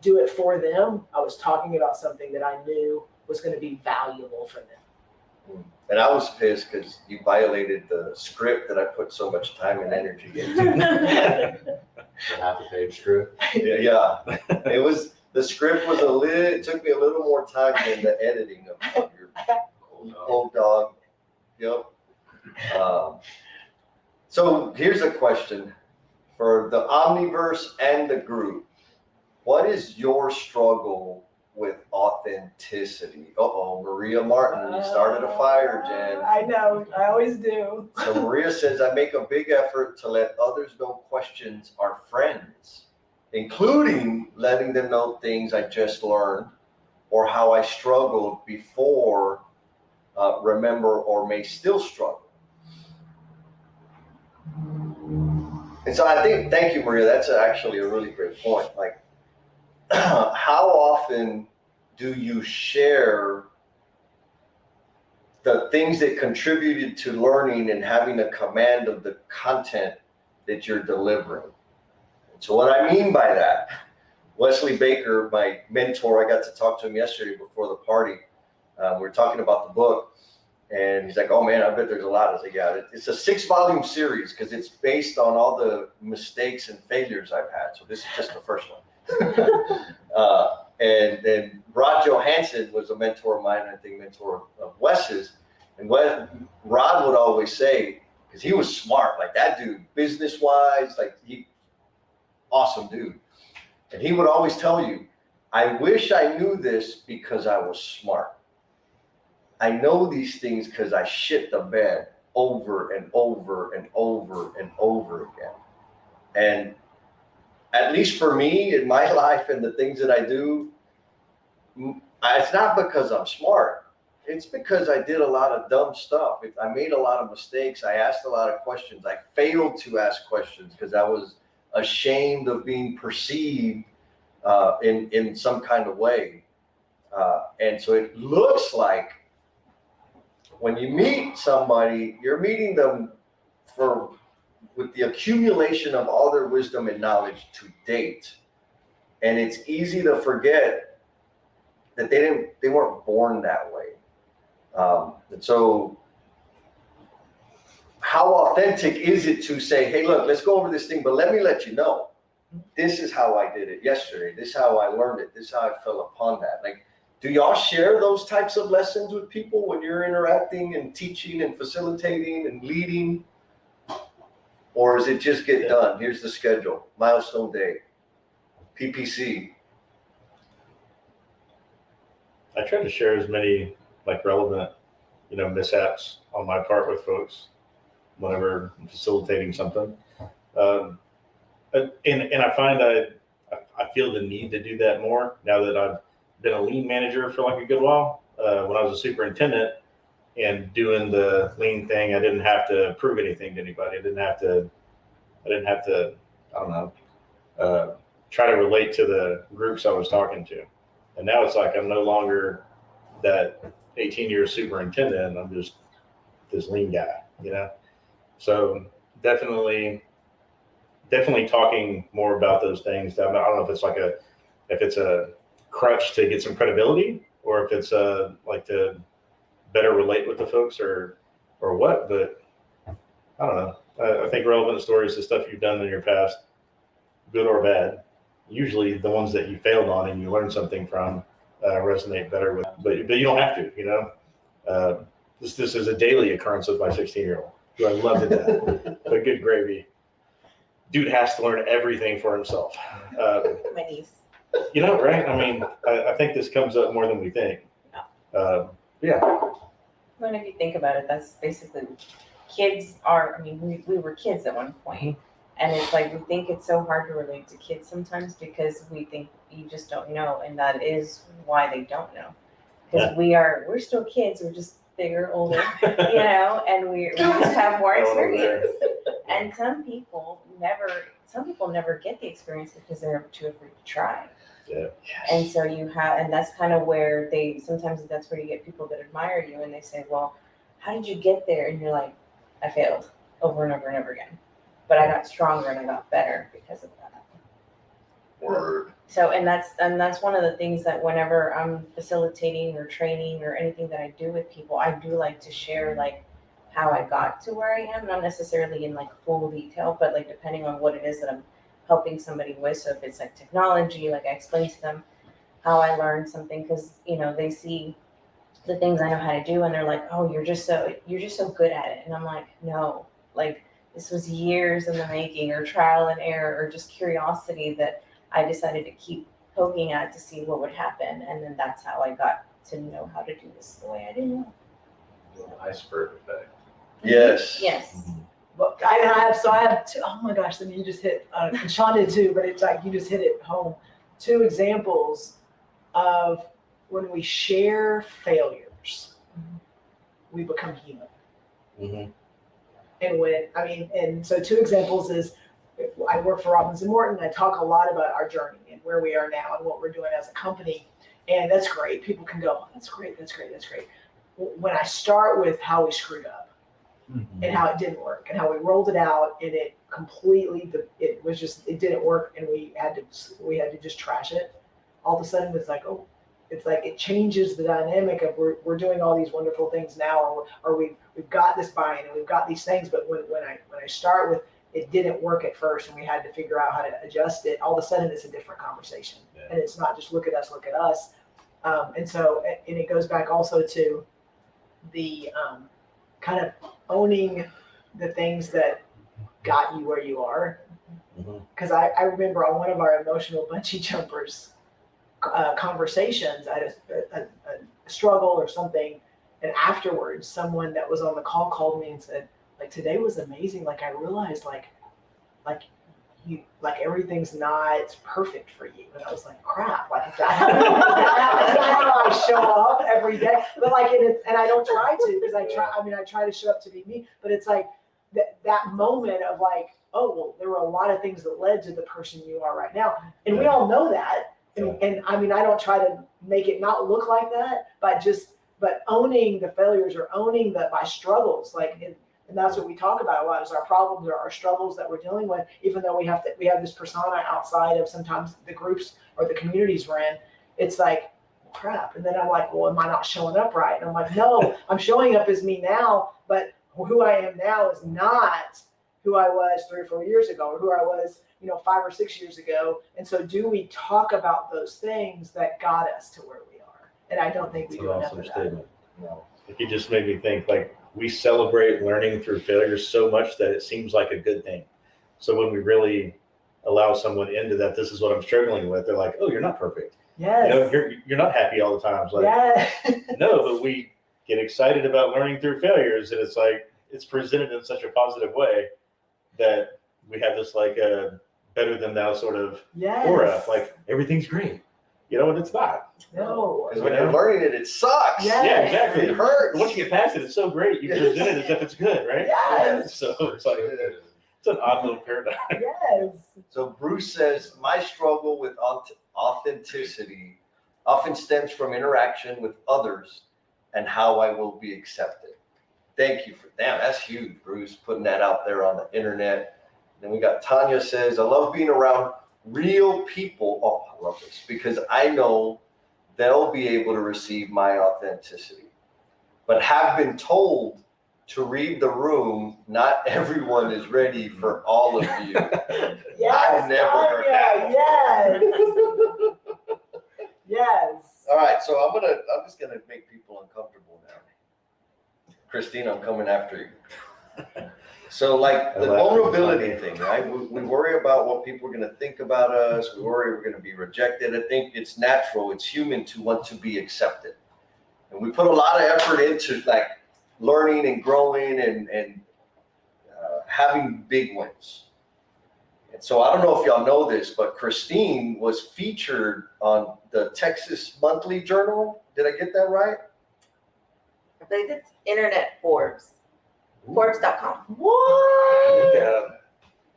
do it for them. I was talking about something that I knew was going to be valuable for them. And I was pissed because you violated the script that I put so much time and energy into. The half a page script. Yeah. The script was it took me a little more time than the editing of your old dog. Yep. So here's a question for the Omniverse and the group. What is your struggle with authenticity? Maria Martin, you started a fire, Jen. I know, I always do. So Maria says, I make a big effort to let others know questions are friends, including letting them know things I just learned or how I struggled before, remember, or may still struggle. And so I think, thank you, Maria, that's actually a really great point. Like, how often do you share the things that contributed to learning and having a command of the content that you're delivering? So what I mean by that, Wesley Baker, my mentor, I got to talk to him yesterday before the party. We were talking about the book, and he's like, oh man, I bet there's a lot. I was like, yeah, it's a 6-volume series because it's based on all the mistakes and failures I've had. So this is just the first one. And then Rod Johansson was a mentor of mine, I think mentor of Wes's. And Rod would always say, because he was smart, like that dude, business-wise, like awesome dude. And he would always tell you, I wish I knew this because I was smart. I know these things because I shit the bed over and over and over and over again. And at least for me in my life and the things that I do, it's not because I'm smart. It's because I did a lot of dumb stuff. I made a lot of mistakes. I asked a lot of questions. I failed to ask questions because I was ashamed of being perceived in some kind of way. And so it looks like when you meet somebody, you're meeting them with the accumulation of all their wisdom and knowledge to date. And it's easy to forget that they weren't born that way. And so how authentic is it to say, hey, look, let's go over this thing, but let me let you know, this is how I did it yesterday. This is how I learned it. This is how I fell upon that. Like, do y'all share those types of lessons with people when you're interacting and teaching and facilitating and leading? Or is it just get done? Here's the schedule, milestone day, PPC. I try to share as many like relevant, mishaps on my part with folks whenever I'm facilitating something. And I find I feel the need to do that more now that I've been a lean manager for like a good while. When I was a superintendent and doing the lean thing, I didn't have to prove anything to anybody. I didn't have to, I don't know, try to relate to the groups I was talking to. And now it's like I'm no longer that 18-year superintendent. I'm just this lean guy, So definitely talking more about those things. I don't know if it's a crutch to get some credibility or if it's like to better relate with the folks or what, but I don't know. I think relevant stories, the stuff you've done in your past, good or bad, usually the ones that you failed on and you learned something from resonate better with, but you don't have to, this is a daily occurrence with my 16-year-old who I love to death, but good gravy. Dude has to learn everything for himself. My niece. You know, right? I mean, I think this comes up more than we think. Yeah. When if you think about it, that's basically kids are. I mean, we were kids at one point, and it's like we think it's so hard to relate to kids sometimes because we think you just don't know, and that is why they don't know. Because we're still kids. We're just bigger, older, and we just have more experience. And some people never get the experience because they're too afraid to try. Yeah. And so and that's kind of where sometimes that's where you get people that admire you and they say, well, how did you get there? And you're like, I failed over and over and over again, but I got stronger and I got better because of that. Word. So, and that's one of the things that whenever I'm facilitating or training or anything that I do with people, I do like to share like how I got to where I am, not necessarily in like full detail, but like depending on what it is that I'm helping somebody with. So if it's like technology, like I explain to them how I learned something because they see the things I know how to do and they're like, oh, you're just so good at it. And I'm like, no, like this was years in the making or trial and error or just curiosity that I decided to keep poking at to see what would happen. And then that's how I got to know how to do this the way I do now. Iceberg effect. Yes. Yes. But I have two. Oh my gosh! Then you just hit. And Sean did too, but it's like you just hit it home. 2 examples of when we share failures, we become human. Mm-hmm. And so 2 examples is I work for Robbins and Morton. I talk a lot about our journey and where we are now and what we're doing as a company, and that's great. People can go, oh, that's great. When I start with how we screwed up. Mm-hmm. And how it didn't work and how we rolled it out and it completely it didn't work and we had to just trash it. All of a sudden it's like it changes the dynamic of we're doing all these wonderful things now or we've got this buy-in and we've got these things, but when I start with it didn't work at first and we had to figure out how to adjust it, all of a sudden it's a different conversation. Yeah. And it's not just look at us. And it goes back also to the kind of owning the things that got you where you are. Because I remember on one of our emotional bungee jumpers conversations, I had a struggle or something, and afterwards someone that was on the call called me and said, like, today was amazing. Like I realized like you everything's not perfect for you. And I was like, crap, like is that how I show up every day? But like and I don't try to because I try to show up to be me, but it's like that moment of like, oh well, there were a lot of things that led to the person you are right now. And we all know that. And I don't try to make it not look like that, but owning the failures or owning my struggles, and that's what we talk about a lot is our problems or our struggles that we're dealing with, even though we have this persona outside of sometimes the groups or the communities we're in. It's like, crap. And then I'm like, well, am I not showing up right? And I'm like, no, I'm showing up as me now, but who I am now is not who I was 3 or 4 years ago or who I was, 5 or 6 years ago. And so do we talk about those things that got us to where we are? And I don't think we do enough of that. Statement. No. It just made me think like, we celebrate learning through failure so much that it seems like a good thing. So when we really allow someone into that, this is what I'm struggling with, they're like, oh, you're not perfect. Yes. You're not happy all the time. It's like, yes. No, but we get excited about learning through failures. And it's like, it's presented in such a positive way that we have this like a better than thou sort of aura. Like everything's great. And it's not. No. Because when you're learning it sucks. Yes. Yeah, exactly. It hurts. Once you get past it, it's so great. You present it as if it's good, right? Yes. So it's like, it's an odd little paradigm. Yes. So Bruce says, my struggle with authenticity often stems from interaction with others and how I will be accepted. Thank you for that. That's huge, Bruce, putting that out there on the internet. Then we got Tanya says, I love being around real people. Oh, I love this because I know they'll be able to receive my authenticity, but have been told to read the room. Not everyone is ready for all of you. Yes, I've never heard that. Yes. Yes. All right, so I'm just gonna make people uncomfortable now. Christine, I'm coming after you. So like the I laughed. vulnerability thing, right? We worry about what people are going to think about us. We worry we're going to be rejected. I think it's natural, it's human to want to be accepted. And we put a lot of effort into like learning and growing and having big wins. And so I don't know if y'all know this, but Christine was featured on the Texas Monthly Journal. Did I get that right? I believe it's Internet Forbes. Forbes.com. What? Yeah.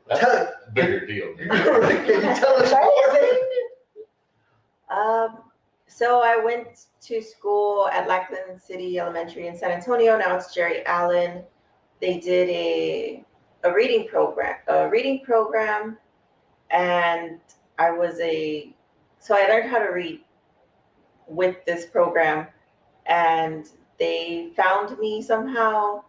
That's a bigger deal. Can you tell us more? So I went to school at Lackland City Elementary in San Antonio. Now it's Jerry Allen. They did a reading program, and I learned how to read with this program, and they found me somehow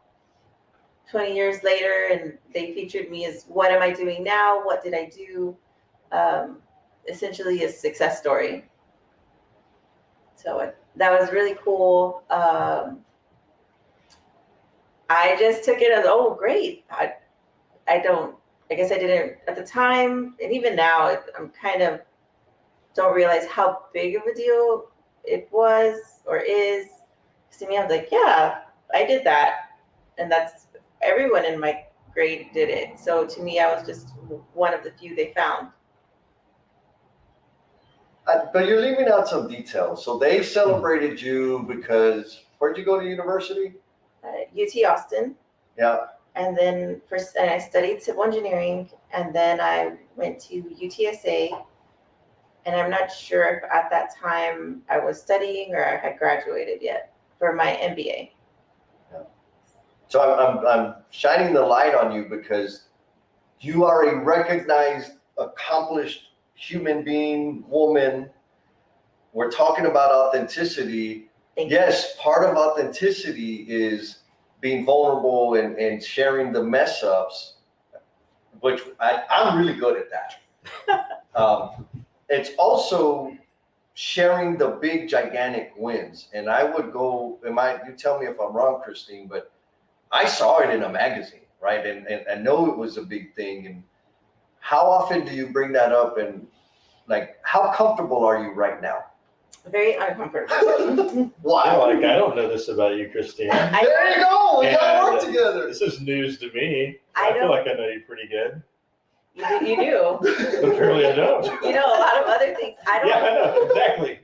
20 years later, and they featured me as what am I doing now? What did I do? Essentially a success story. So that was really cool. I just took it as, oh, great. I guess I didn't at the time, and even now, I'm kind of don't realize how big of a deal it was or is. To me, I was like, yeah, I did that. And that's everyone in my grade did it. So to me, I was just one of the few they found. But you're leaving out some details. So they celebrated you because, where'd you go to university? UT Austin. Yeah. And then I studied civil engineering, and then I went to UTSA. And I'm not sure if at that time I was studying or I had graduated yet for my MBA. So I'm shining the light on you because you are a recognized, accomplished human being, woman. We're talking about authenticity. Thank you. Yes, part of authenticity is being vulnerable and sharing the mess ups, which I'm really good at that. It's also sharing the big, gigantic wins. And I would go, you tell me if I'm wrong, Christine, but I saw it in a magazine, right? And I know it was a big thing. And how often do you bring that up? And like, how comfortable are you right now? Very uncomfortable. Why? Yeah, like I don't know this about you, Christine. There you go. We gotta work And together. This is news to me. I feel don't- like I know you pretty good. You do. But apparently I don't. You know a lot of other things. I don't Yeah, I know. Exactly.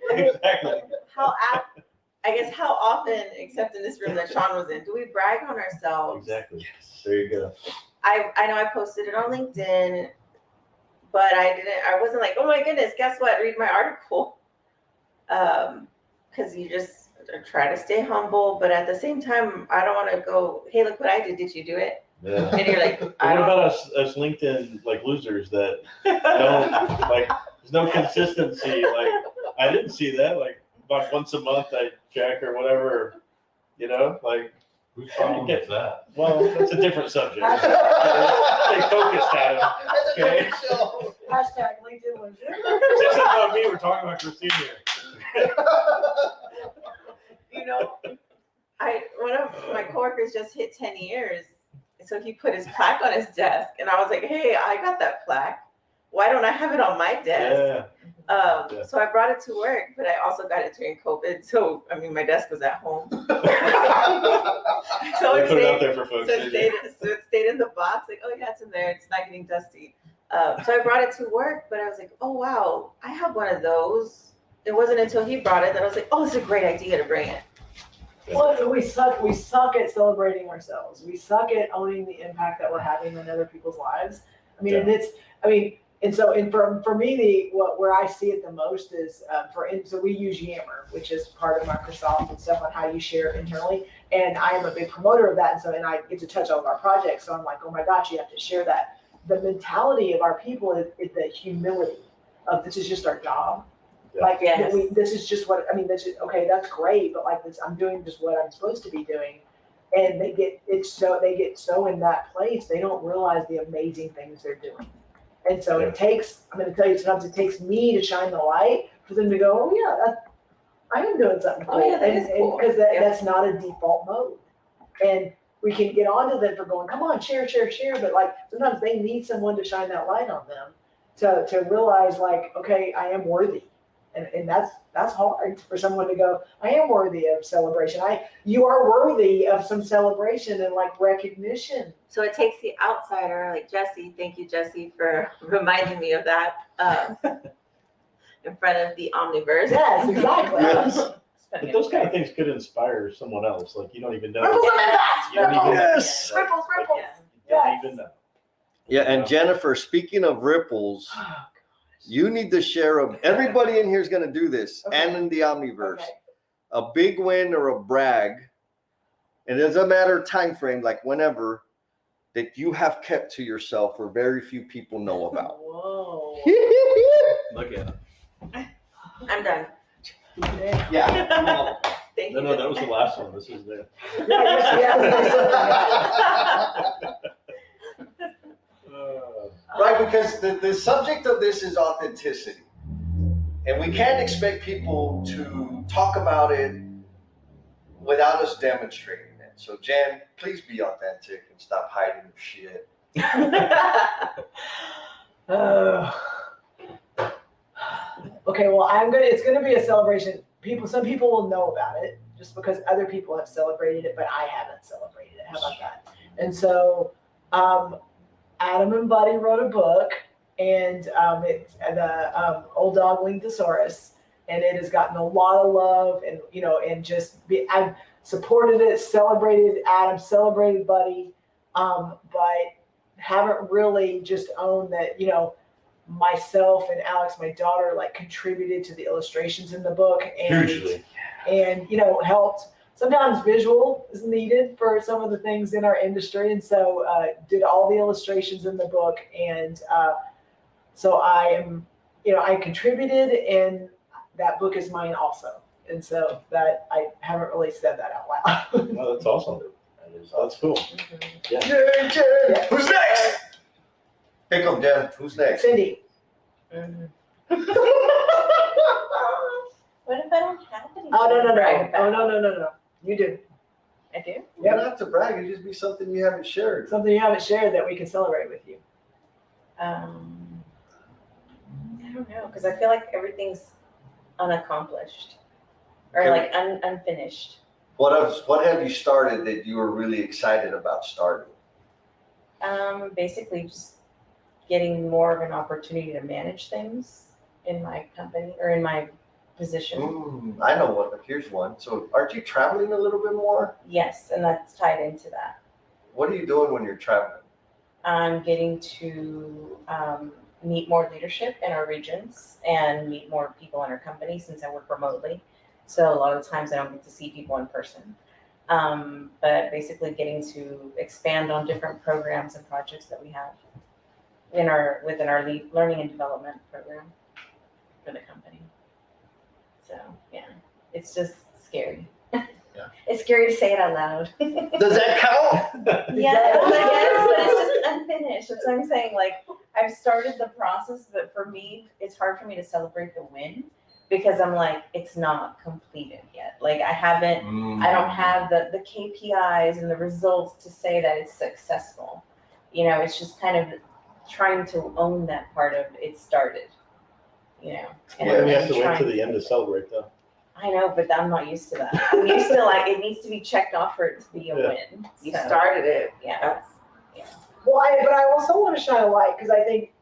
I guess how often, except in this room that Sean was in, do we brag on ourselves? Exactly. There you go. I know I posted it on LinkedIn, but I wasn't like, oh my goodness, guess what? Read my article. Because you just try to stay humble, but at the same time, I don't want to go, hey, look what I did. Did you do it? Yeah. And you're like, What I don't about us LinkedIn like losers that don't like? There's no consistency. Like I didn't see that. Like about once a month I check or whatever. You know, like Whose problem is that? well, that's a different subject. Stay focused, Adam. That's a Okay. great show. Hashtag LinkedIn was It's not about me. We're talking about Christine here. You know, one of my coworkers just hit 10 years. So he put his plaque on his desk, and I was like, hey, I got that plaque. Why don't I have it on my desk? Yeah. So I brought it to work, but I also got it during COVID. So, I mean, my desk was at home. So We it put it out stayed, there for folks. it stayed in the box. Like, oh yeah, it's in there. It's not getting dusty. So I brought it to work, but I was like, oh wow, I have one of those. It wasn't until he brought it that I was like, oh, it's a great idea to bring it. Well, we suck at celebrating ourselves. We suck at owning the impact that we're having on other people's lives. I mean, and for me, where I see it the most is so we use Yammer, which is part of Microsoft and stuff on how you share internally. And I am a big promoter of that. And I get to touch all of our projects. So I'm like, oh my gosh, you have to share that. The mentality of our people is the humility of this is just our job. Yeah. Like, Yes. this is just what, I mean, okay, that's great, but like this, I'm doing just what I'm supposed to be doing. And they get so in that place, they don't realize the amazing things they're doing. And so it takes, I'm going to tell you, sometimes it takes me to shine the light for them to go, oh yeah, I am doing something cool. Oh, yeah, that is cool. Because that's not a default mode. And we can get onto them for going, come on, share. But like sometimes they need someone to shine that light on them to realize like, okay, I am worthy. And that's hard for someone to go, I am worthy of celebration. You are worthy of some celebration and like recognition. So it takes the outsider, like Jesse. Thank you, Jesse, for reminding me of that in front of the Omniverse. Yes, exactly. Yes. But those kind of things could inspire someone else. Like you don't even know. Ripples in the back. You don't even- Yes. Ripples. You don't even know. Yeah, and Jennifer, speaking of ripples, you need to share everybody in here is going to do this, Okay. and in the Omniverse, Okay. a big win or a brag. It doesn't matter time frame, like whenever, that you have kept to yourself or very few people know about. Whoa. Look at him. I'm done. Yeah. Thank No, you. that was the last one. This is the. Right, because the subject of this is authenticity. And we can't expect people to talk about it without us demonstrating it. So, Jen, please be authentic and stop hiding your shit. Okay, well, it's gonna be a celebration. Some people will know about it just because other people have celebrated it, but I haven't celebrated it. How about that? And so, Adam and Buddy wrote a book, and it's the Old Dog Thesaurus, and it has gotten a lot of love, and I've supported it, celebrated Adam, celebrated Buddy, but haven't really just owned that, myself and Alex, my daughter, like contributed to the illustrations in the book and Hugely. and helped. Sometimes visual is needed for some of the things in our industry, and so did all the illustrations in the book, and so I am, I contributed, and that book is mine also, and so that I haven't really said that out loud. No, that's awesome. That's cool. Yeah. Jen. Who's next? Pick 'em, Jen. Who's next? Cindy. Mhm. What if I don't have any? Oh no. Brag about. Oh no. You do. I do. You don't have to brag. It just be something you haven't shared. Something you haven't shared that we can celebrate with you. I don't know, because I feel like everything's unaccomplished or Okay. like unfinished. What have you started that you were really excited about starting? Basically just getting more of an opportunity to manage things in my company or in my position. I know what. Here's one. So, aren't you traveling a little bit more? Yes, and that's tied into that. What are you doing when you're traveling? I'm getting to meet more leadership in our regions and meet more people in our company since I work remotely. So a lot of the times I don't get to see people in person. But basically getting to expand on different programs and projects that we have within our learning and development program for the company. So yeah, it's just scary. Yeah. It's scary to say it out loud. Does that count? Yes, I guess, but it's just unfinished. That's what I'm saying. Like, I've started the process, but for me, it's hard for me to celebrate the win because I'm like, it's not completed yet. Like, I don't have the KPIs and the results to say that it's successful. It's just kind of trying to own that part of it started, Yeah, we have to wait trying to the end to celebrate, though. I know, but I'm not used to that. I'm used to like, it needs to be checked off for it to be a win. You So, started it. Yeah. Well, but I also want to shine a light because I think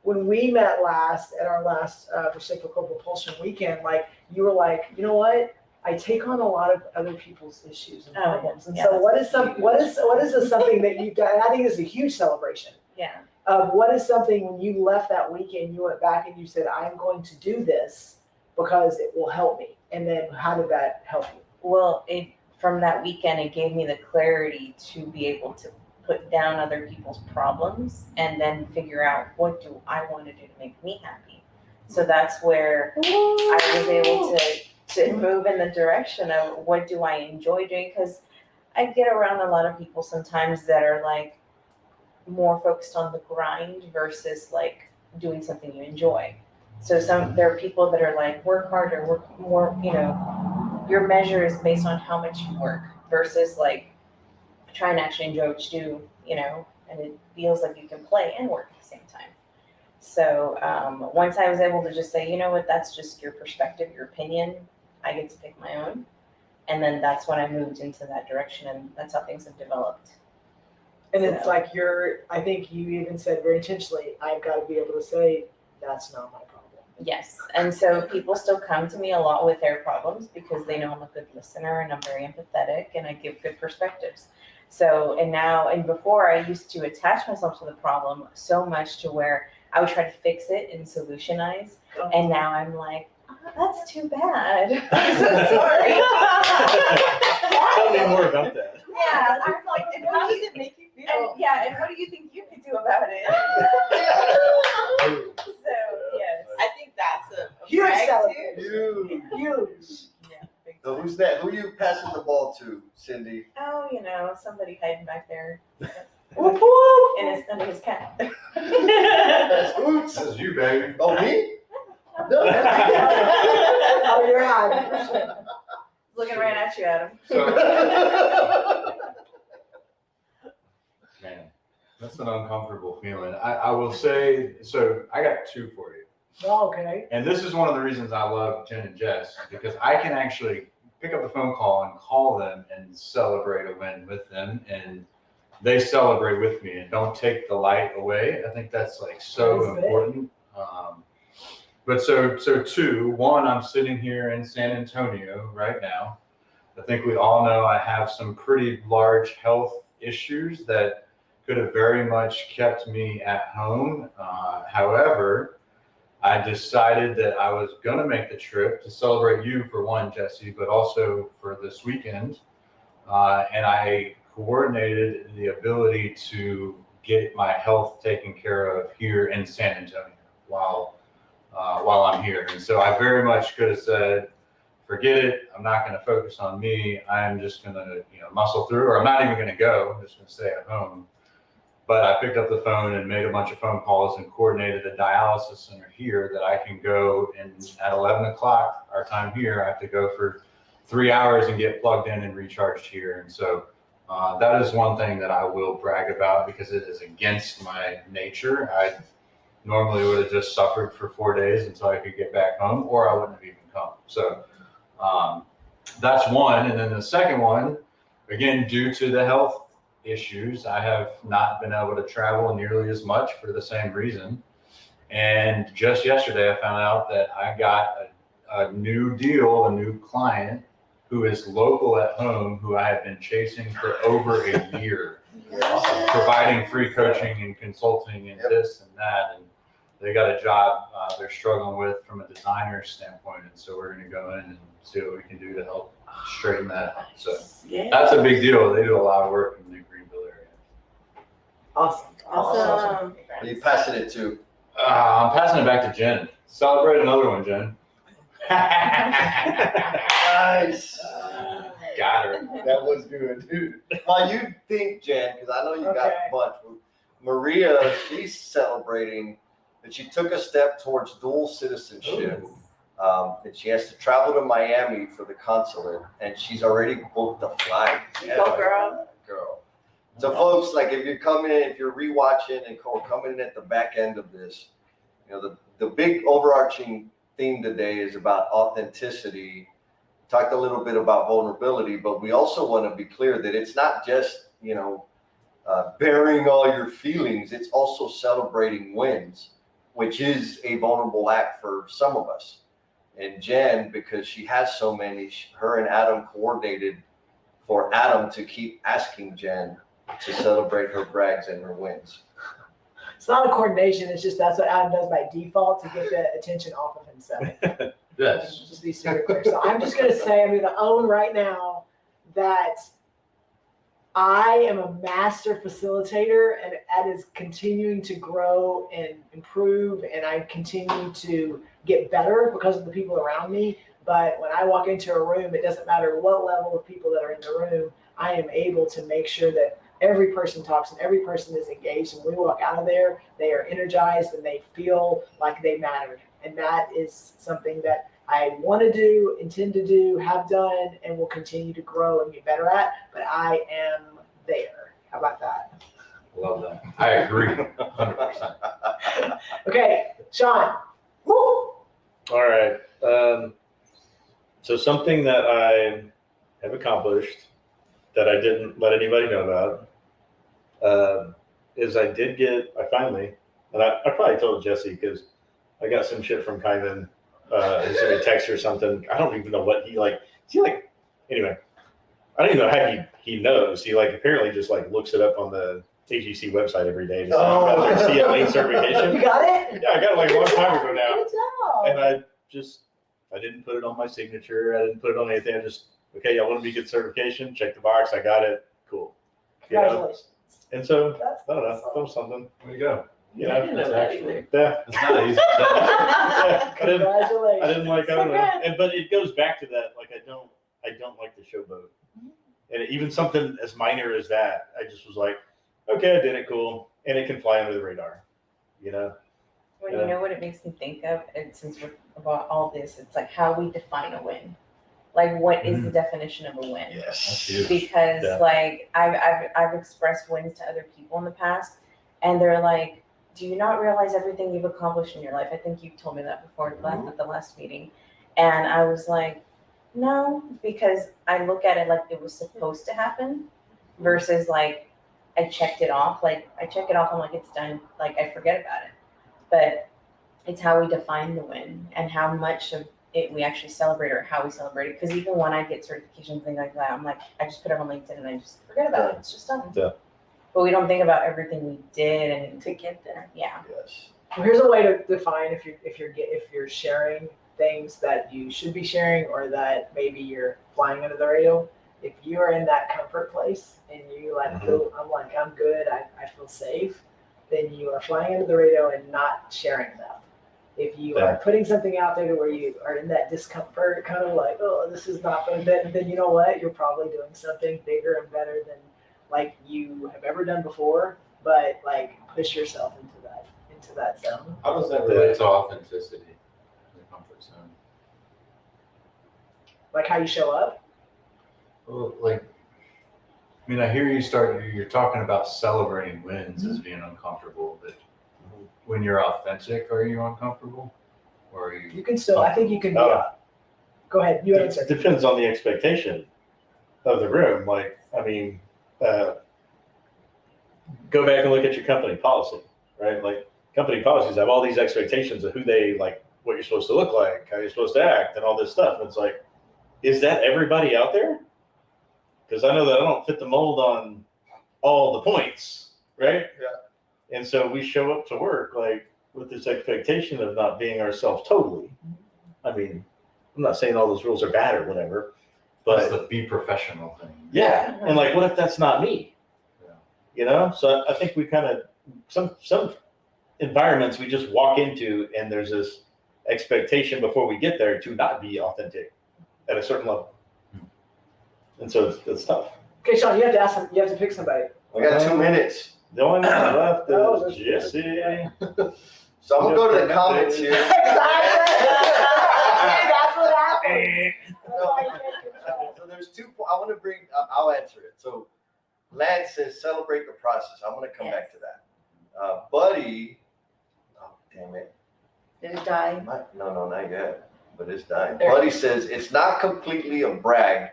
when we met last at our last reciprocal propulsion weekend, like you were like, you know what? I take on a lot of other people's issues and Oh, problems, and yeah, so that's what is something that you've done? And I think it's a huge celebration. Yeah. Of what is something when you left that weekend, you went back and you said, I'm going to do this because it will help me. And then how did that help you? Well, from that weekend, it gave me the clarity to be able to put down other people's problems and then figure out what do I want to do to make me happy. So that's where I was able to move in the direction of what do I enjoy doing, because I get around a lot of people sometimes that are like more focused on the grind versus like doing something you enjoy. So there are people that are like, work harder, work more, your measure is based on how much you work versus like try and actually enjoy what you do, and it feels like you can play and work at the same time. So once I was able to just say, you know what, that's just your perspective, your opinion, I get to pick my own. And then that's when I moved into that direction, and that's how things have developed. And it's So- like I think you even said very intentionally, I've got to be able to say, that's not my problem. Yes, and so people still come to me a lot with their problems because they know I'm a good listener and I'm very empathetic and I give good perspectives. So, and before I used to attach myself to the problem so much to where I would try to fix it and solutionize. And now I'm like, oh, that's too bad. I'm so sorry. Tell me more about that. Yeah, I'm like, and how does it make you feel? And what do you think you could do about it? So, yes. I think that's a Huge brag too. celebration. Huge. Yeah, big So time. who's that? Who are you passing the ball to, Cindy? Oh, somebody hiding back there Whoop, whoop. under his cat. Oops. This is you, baby. Oh, me? No. Oh, you're on. Looking right at you, Adam. So, man, that's an uncomfortable feeling. I will say, so I got two for you. Okay. And this is one of the reasons I love Jen and Jess, because I can actually pick up the phone call and call them and celebrate a win with them, and they celebrate with me and don't take the light away. I think that's like so That's big. important. But so two, one, I'm sitting here in San Antonio right now. I think we all know I have some pretty large health issues that could have very much kept me at home. However, I decided that I was going to make the trip to celebrate you for one, Jesse, but also for this weekend. And I coordinated the ability to get my health taken care of here in San Antonio while I'm here. And so I very much could have said, forget it. I'm not going to focus on me. I'm just going to, muscle through, or I'm not even going to go. I'm just going to stay at home. But I picked up the phone and made a bunch of phone calls and coordinated a dialysis center here that I can go, and at 11 o'clock our time here, I have to go for 3 hours and get plugged in and recharged here. And so that is one thing that I will brag about, because it is against my nature. I normally would have just suffered for 4 days until I could get back home, or I wouldn't have even come. So that's one. And then the second one, again, due to the health issues, I have not been able to travel nearly as much for the same reason. And just yesterday, I found out that I got a new deal, a new client who is local at home, who I have been chasing for over a year, providing free coaching and consulting and this and that. And they got a job they're struggling with from a designer standpoint. And so we're going to go in and see what we can do to help straighten that out. So Yeah. that's a big deal. They do a lot of work in the Greenville area. Awesome. Awesome. Are you passing it to? I'm passing it back to Jen. Celebrate another one, Jen. Nice. Got her. That was good, dude. While you think, Jen, because I know you got Okay. a bunch. Maria, she's celebrating that she took a step towards dual citizenship. And she has to travel to Miami for the consulate, and she's already booked the flight. Go, girl. Girl. So, folks, like if you're coming in, if you're rewatching and coming in at the back end of this, the big overarching theme today is about authenticity. Talked a little bit about vulnerability, but we also want to be clear that it's not just, bearing all your feelings. It's also celebrating wins, which is a vulnerable act for some of us. And Jen, because she has so many, her and Adam coordinated for Adam to keep asking Jen to celebrate her brags and her wins. It's not a coordination. It's just that's what Adam does by default to get the attention off of himself. Yes. Just be super clear. So I'm just going to say, I'm going to own right now that I am a master facilitator, and that is continuing to grow and improve, and I continue to get better because of the people around me. But when I walk into a room, it doesn't matter what level of people that are in the room, I am able to make sure that every person talks and every person is engaged. And when we walk out of there, they are energized and they feel like they mattered. And that is something that I want to do, intend to do, have done, and will continue to grow and get better at. But I am there. How about that? Love that. I agree, 100%. Okay, Sean. Woo! All right. So something that I have accomplished that I didn't let anybody know about is I finally, and I probably told Jesse because I got some shit from Kyman. He sent me a text or something. I don't even know what anyway, I don't even know how he knows. He apparently just looks it up on the AGC website every day to see about their CLA certification. You got it? Yeah, I got it a long time ago now. Good job. And I didn't put it on my signature. I didn't put it on anything. I just, okay, y'all want to be good certification? Check the box. I got it. Cool. Congratulations. And so, That's I don't know. awesome. That was something. There you go. You I know, didn't know that either. yeah. It's not easy. Yeah, Congratulations. I didn't I don't know. But it goes back to that. I don't like the showboat. And even something as minor as that, I just was like, okay, I did it. Cool. And it can fly under the radar, you know? Well, you know what it makes me think of, and since we're about all this, it's like how we define a win. Like, what is the definition of a win? Yes. huge. Because I've expressed wins to other people in the past, and they're like, "Do you not realize everything you've accomplished in your life?" I think you told me that before at the last meeting, and I was like, "No," because I look at it like it was supposed to happen, versus like I checked it off. Like I check it off, I'm like it's done. Like I forget about it. But it's how we define the win and how much of it we actually celebrate or how we celebrate it. Because even when I get certifications, things like that, I'm like, I just put it on LinkedIn and I just forget about it. It's just done. Yeah. But we don't think about everything we did and to get there. Yeah. Yes. Well, here's a way to define if you're sharing things that you should be sharing or that maybe you're flying under the radar. If you are in that comfort place and you feel, I'm good, I feel safe, then you are flying under the radar and not sharing them. If you are putting something out there where you are in that discomfort, kind of like, oh, this is not fun, then you know what? You're probably doing something bigger and better than you have ever done before, but push yourself into that zone. How does that relate to authenticity in the comfort zone? Like how you show up. Well, I hear you're talking about celebrating wins as being uncomfortable, but when you're authentic, are you uncomfortable? Or are you? You can still, I think you can be go ahead, you answer. It depends on the expectation of the room. Go back and look at your company policy, right? Company policies have all these expectations of who they what you're supposed to look like, how you're supposed to act, and all this stuff. And it's like, is that everybody out there? Because I know that I don't fit the mold on all the points, right? Yeah. And so we show up to work with this expectation of not being ourselves totally. I'm not saying all those rules are bad or whatever, That's but the be professional thing. yeah. And what if that's not me? Yeah. You know? So I think we kind of some environments we just walk into and there's this expectation before we get there to not be authentic at a certain level. And so it's tough. Okay, Sean, you have to pick somebody. We got 2 minutes. The only one left Oh, is Jesse. So I'm gonna go to the comments here. Exactly. That's what happened. So there's 2 I want to bring, I'll answer it. So Lance says, celebrate the process. I'm going to come back to that. Buddy, oh, damn it. Did it die? No, not yet, but it's dying. Buddy says, it's not completely a brag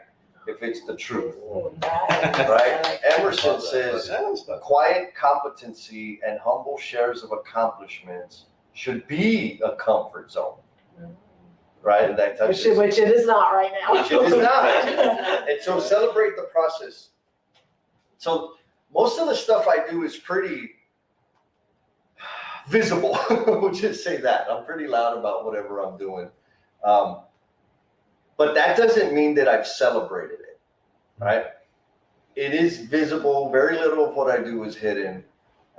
if it's the truth, right? Emerson says, quiet competency and humble shares of accomplishments should be a comfort zone, right? And that touches, Which it is not right now. which it is not. And so celebrate the process. So most of the stuff I do is pretty visible. We'll just say that. I'm pretty loud about whatever I'm doing. But that doesn't mean that I've celebrated it, right? It is visible. Very little of what I do is hidden.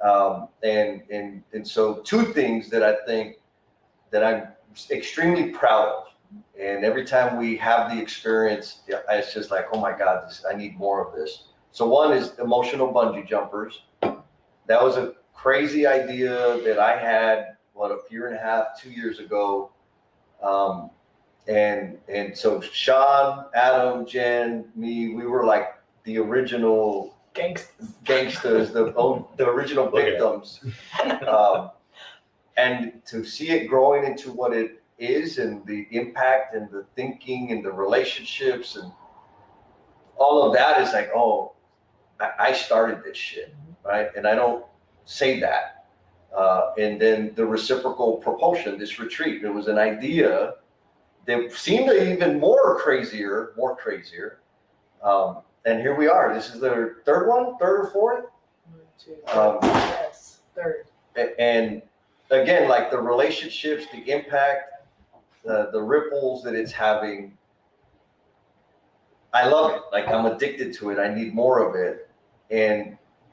And so 2 things that I think that I'm extremely proud of. And every time we have the experience, it's just like, oh my God, I need more of this. So one is emotional bungee jumpers. That was a crazy idea that I had, a year and a half, 2 years ago. And so Sean, Adam, Jen, me, we were the original Gangsters. the original Look at it. victims. And to see it growing into what it is, and the impact and the thinking and the relationships and all of that is like, oh, I started this shit, right? And I don't say that. And then the reciprocal propulsion, this retreat, it was an idea that seemed even more crazier. And here we are. This is the third or fourth? Yes, third. And again, like the relationships, the impact, the ripples that it's having, I love it. Like I'm addicted to it. I need more of it.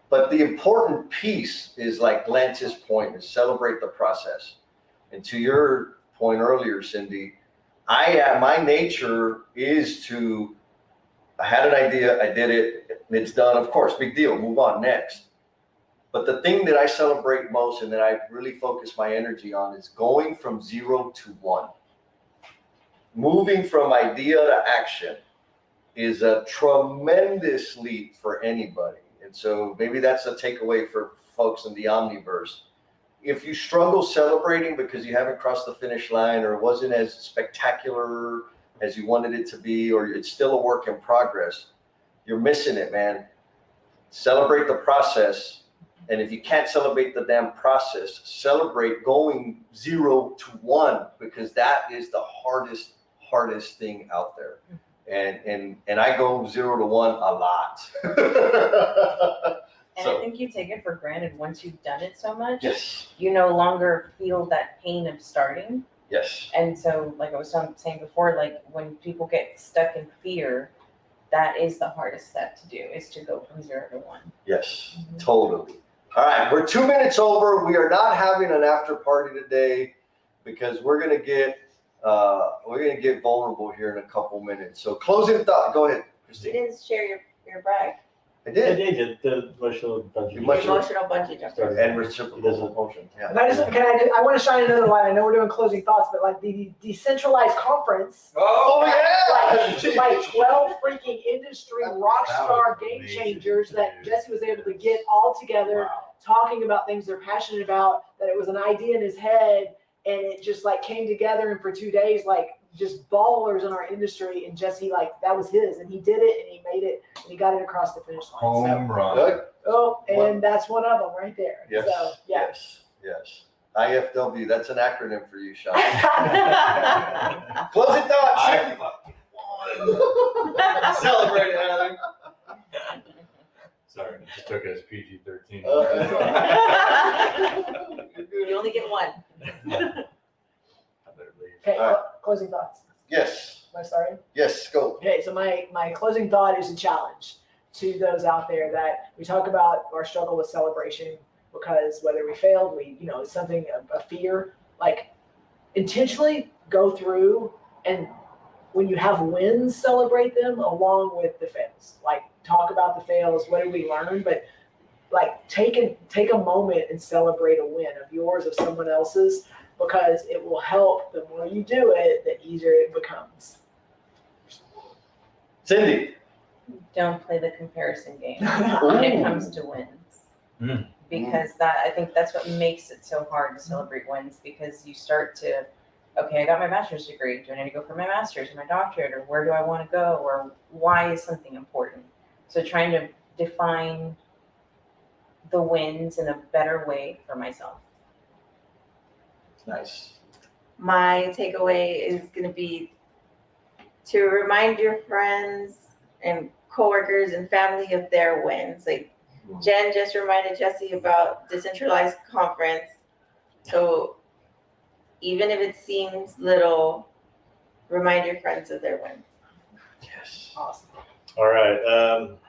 But the important piece is like Lance's point, is celebrate the process. And to your point earlier, Cindy, my nature is to, I had an idea, I did it, it's done, of course, big deal, move on, next. But the thing that I celebrate most and that I really focus my energy on is going from 0 to 1. Moving from idea to action is a tremendous leap for anybody. And so maybe that's a takeaway for folks in the Omniverse. If you struggle celebrating because you haven't crossed the finish line, or it wasn't as spectacular as you wanted it to be, or it's still a work in progress, you're missing it, man. Celebrate the process. And if you can't celebrate the damn process, celebrate going 0 to 1, because that is the hardest thing out there. And I go 0 to 1 a lot. And I think you take it for granted once you've done it so much. Yes. You no longer feel that pain of starting. Yes. And so, like I was saying before, like when people get stuck in fear, that is the hardest step to do, is to go from 0 to 1. Yes, totally. All right, we're 2 minutes over. We are not having an after party today because we're gonna get vulnerable here in a couple minutes. So closing thought. Go ahead, You Christine. didn't share your brag. I I did. did the emotional budget. Emotional- Emotional bungee jumping. And reciprocal propulsion. Yeah. And I want to shine another light. I know we're doing closing thoughts, but like the decentralized conference, Oh yeah. like 12 freaking industry rock That star was game amazing, changers that dude. Jesse was able to get all together, Wow. talking about things they're passionate about, that it was an idea in his head, and it just like came together, and for 2 days, like just ballers in our industry, and Jesse, like that was his, and he did it, and he made it, and he got it across the finish line. Home run. Good. So, and that's one of them right there. Yes. So, yeah. Yes. IFW. That's an acronym for you, Sean. Closing thoughts. I fucking won. Celebrate it, Heather. Sorry, it just took us PG-13. You only get one. I better leave. Okay, All right. closing thoughts. Yes. Am I starting? Yes. Go. Okay, so my closing thought is a challenge to those out there that we talk about our struggle with celebration, because whether we failed, it's something, a fear, like intentionally go through, and when you have wins, celebrate them along with the fails. Like talk about the fails, what did we learn, but like take a moment and celebrate a win of yours, of someone else's, because it will help. The more you do it, the easier it becomes. Cindy. Don't play the comparison game when it comes to wins. Mm. Because I think that's what makes it so hard to celebrate wins, because you start to, okay, I got my bachelor's degree. Do I need to go for my master's or my doctorate, or where do I want to go, or why is something important? So trying to define the wins in a better way for myself. Nice. My takeaway is going to be to remind your friends and coworkers and family of their wins. Like Jen just reminded Jesse about decentralized conference. So even if it seems little, remind your friends of their wins. Yes. Awesome. All right.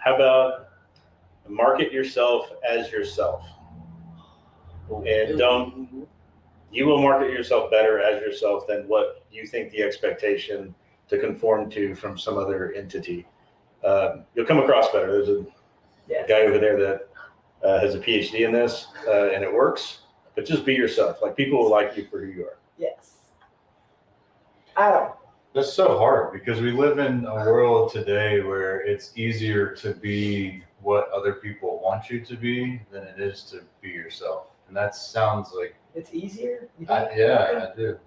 How about market yourself as yourself, and you will market yourself better as yourself than what you think the expectation to conform to from some other entity. You'll come across better. There's a Yes. guy over there that has a PhD in this, and it works. But just be yourself. Like people will like you for who you are. Yes. Adam. That's so hard because we live in a world today where it's easier to be what other people want you to be than it is to be yourself. And that sounds like, It's easier. You think? I do.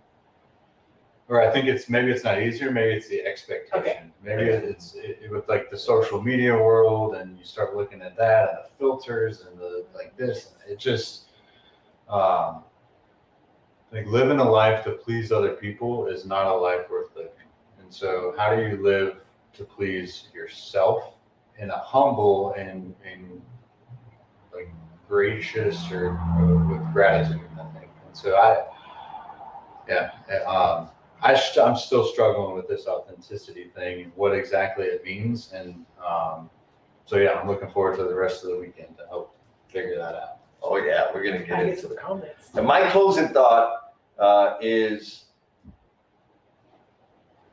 Or I think maybe it's not easier, maybe it's the expectation. Okay. Maybe it's with like the social media world, and you start looking at that and the filters and the like this. It just like living a life to please other people is not a life worth living. And so how do you live to please yourself in a humble and like gracious or with gratitude, I think. And so I'm still struggling with this authenticity thing and what exactly it means. And so yeah, I'm looking forward to the rest of the weekend to help figure that out. Oh yeah, we're gonna I get get into some it. comments. And my closing thought is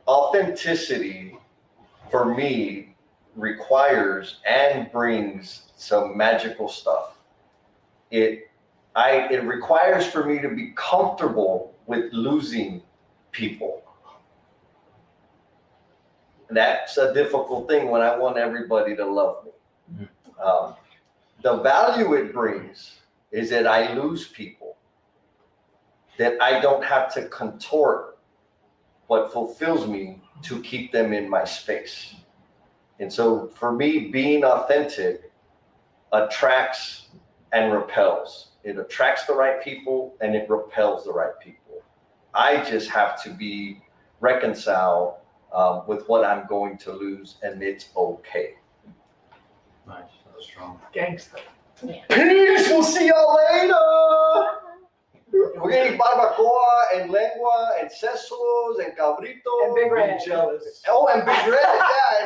authenticity for me requires and brings some magical stuff. It requires for me to be comfortable with losing people. That's a difficult thing when I want everybody to love me. The value it brings is that I lose people, that I don't have to contort what fulfills me to keep them in my space. And so for me, being authentic attracts and repels. It attracts the right people and it repels the right people. I just have to reconcile with what I'm going to lose, and it's okay. Nice, that was strong. Gangster. Peace, we'll see y'all later. We're gonna eat barbacoa and lengua and sesos and cabrito. And Big Red. Oh, and Big Red, yeah.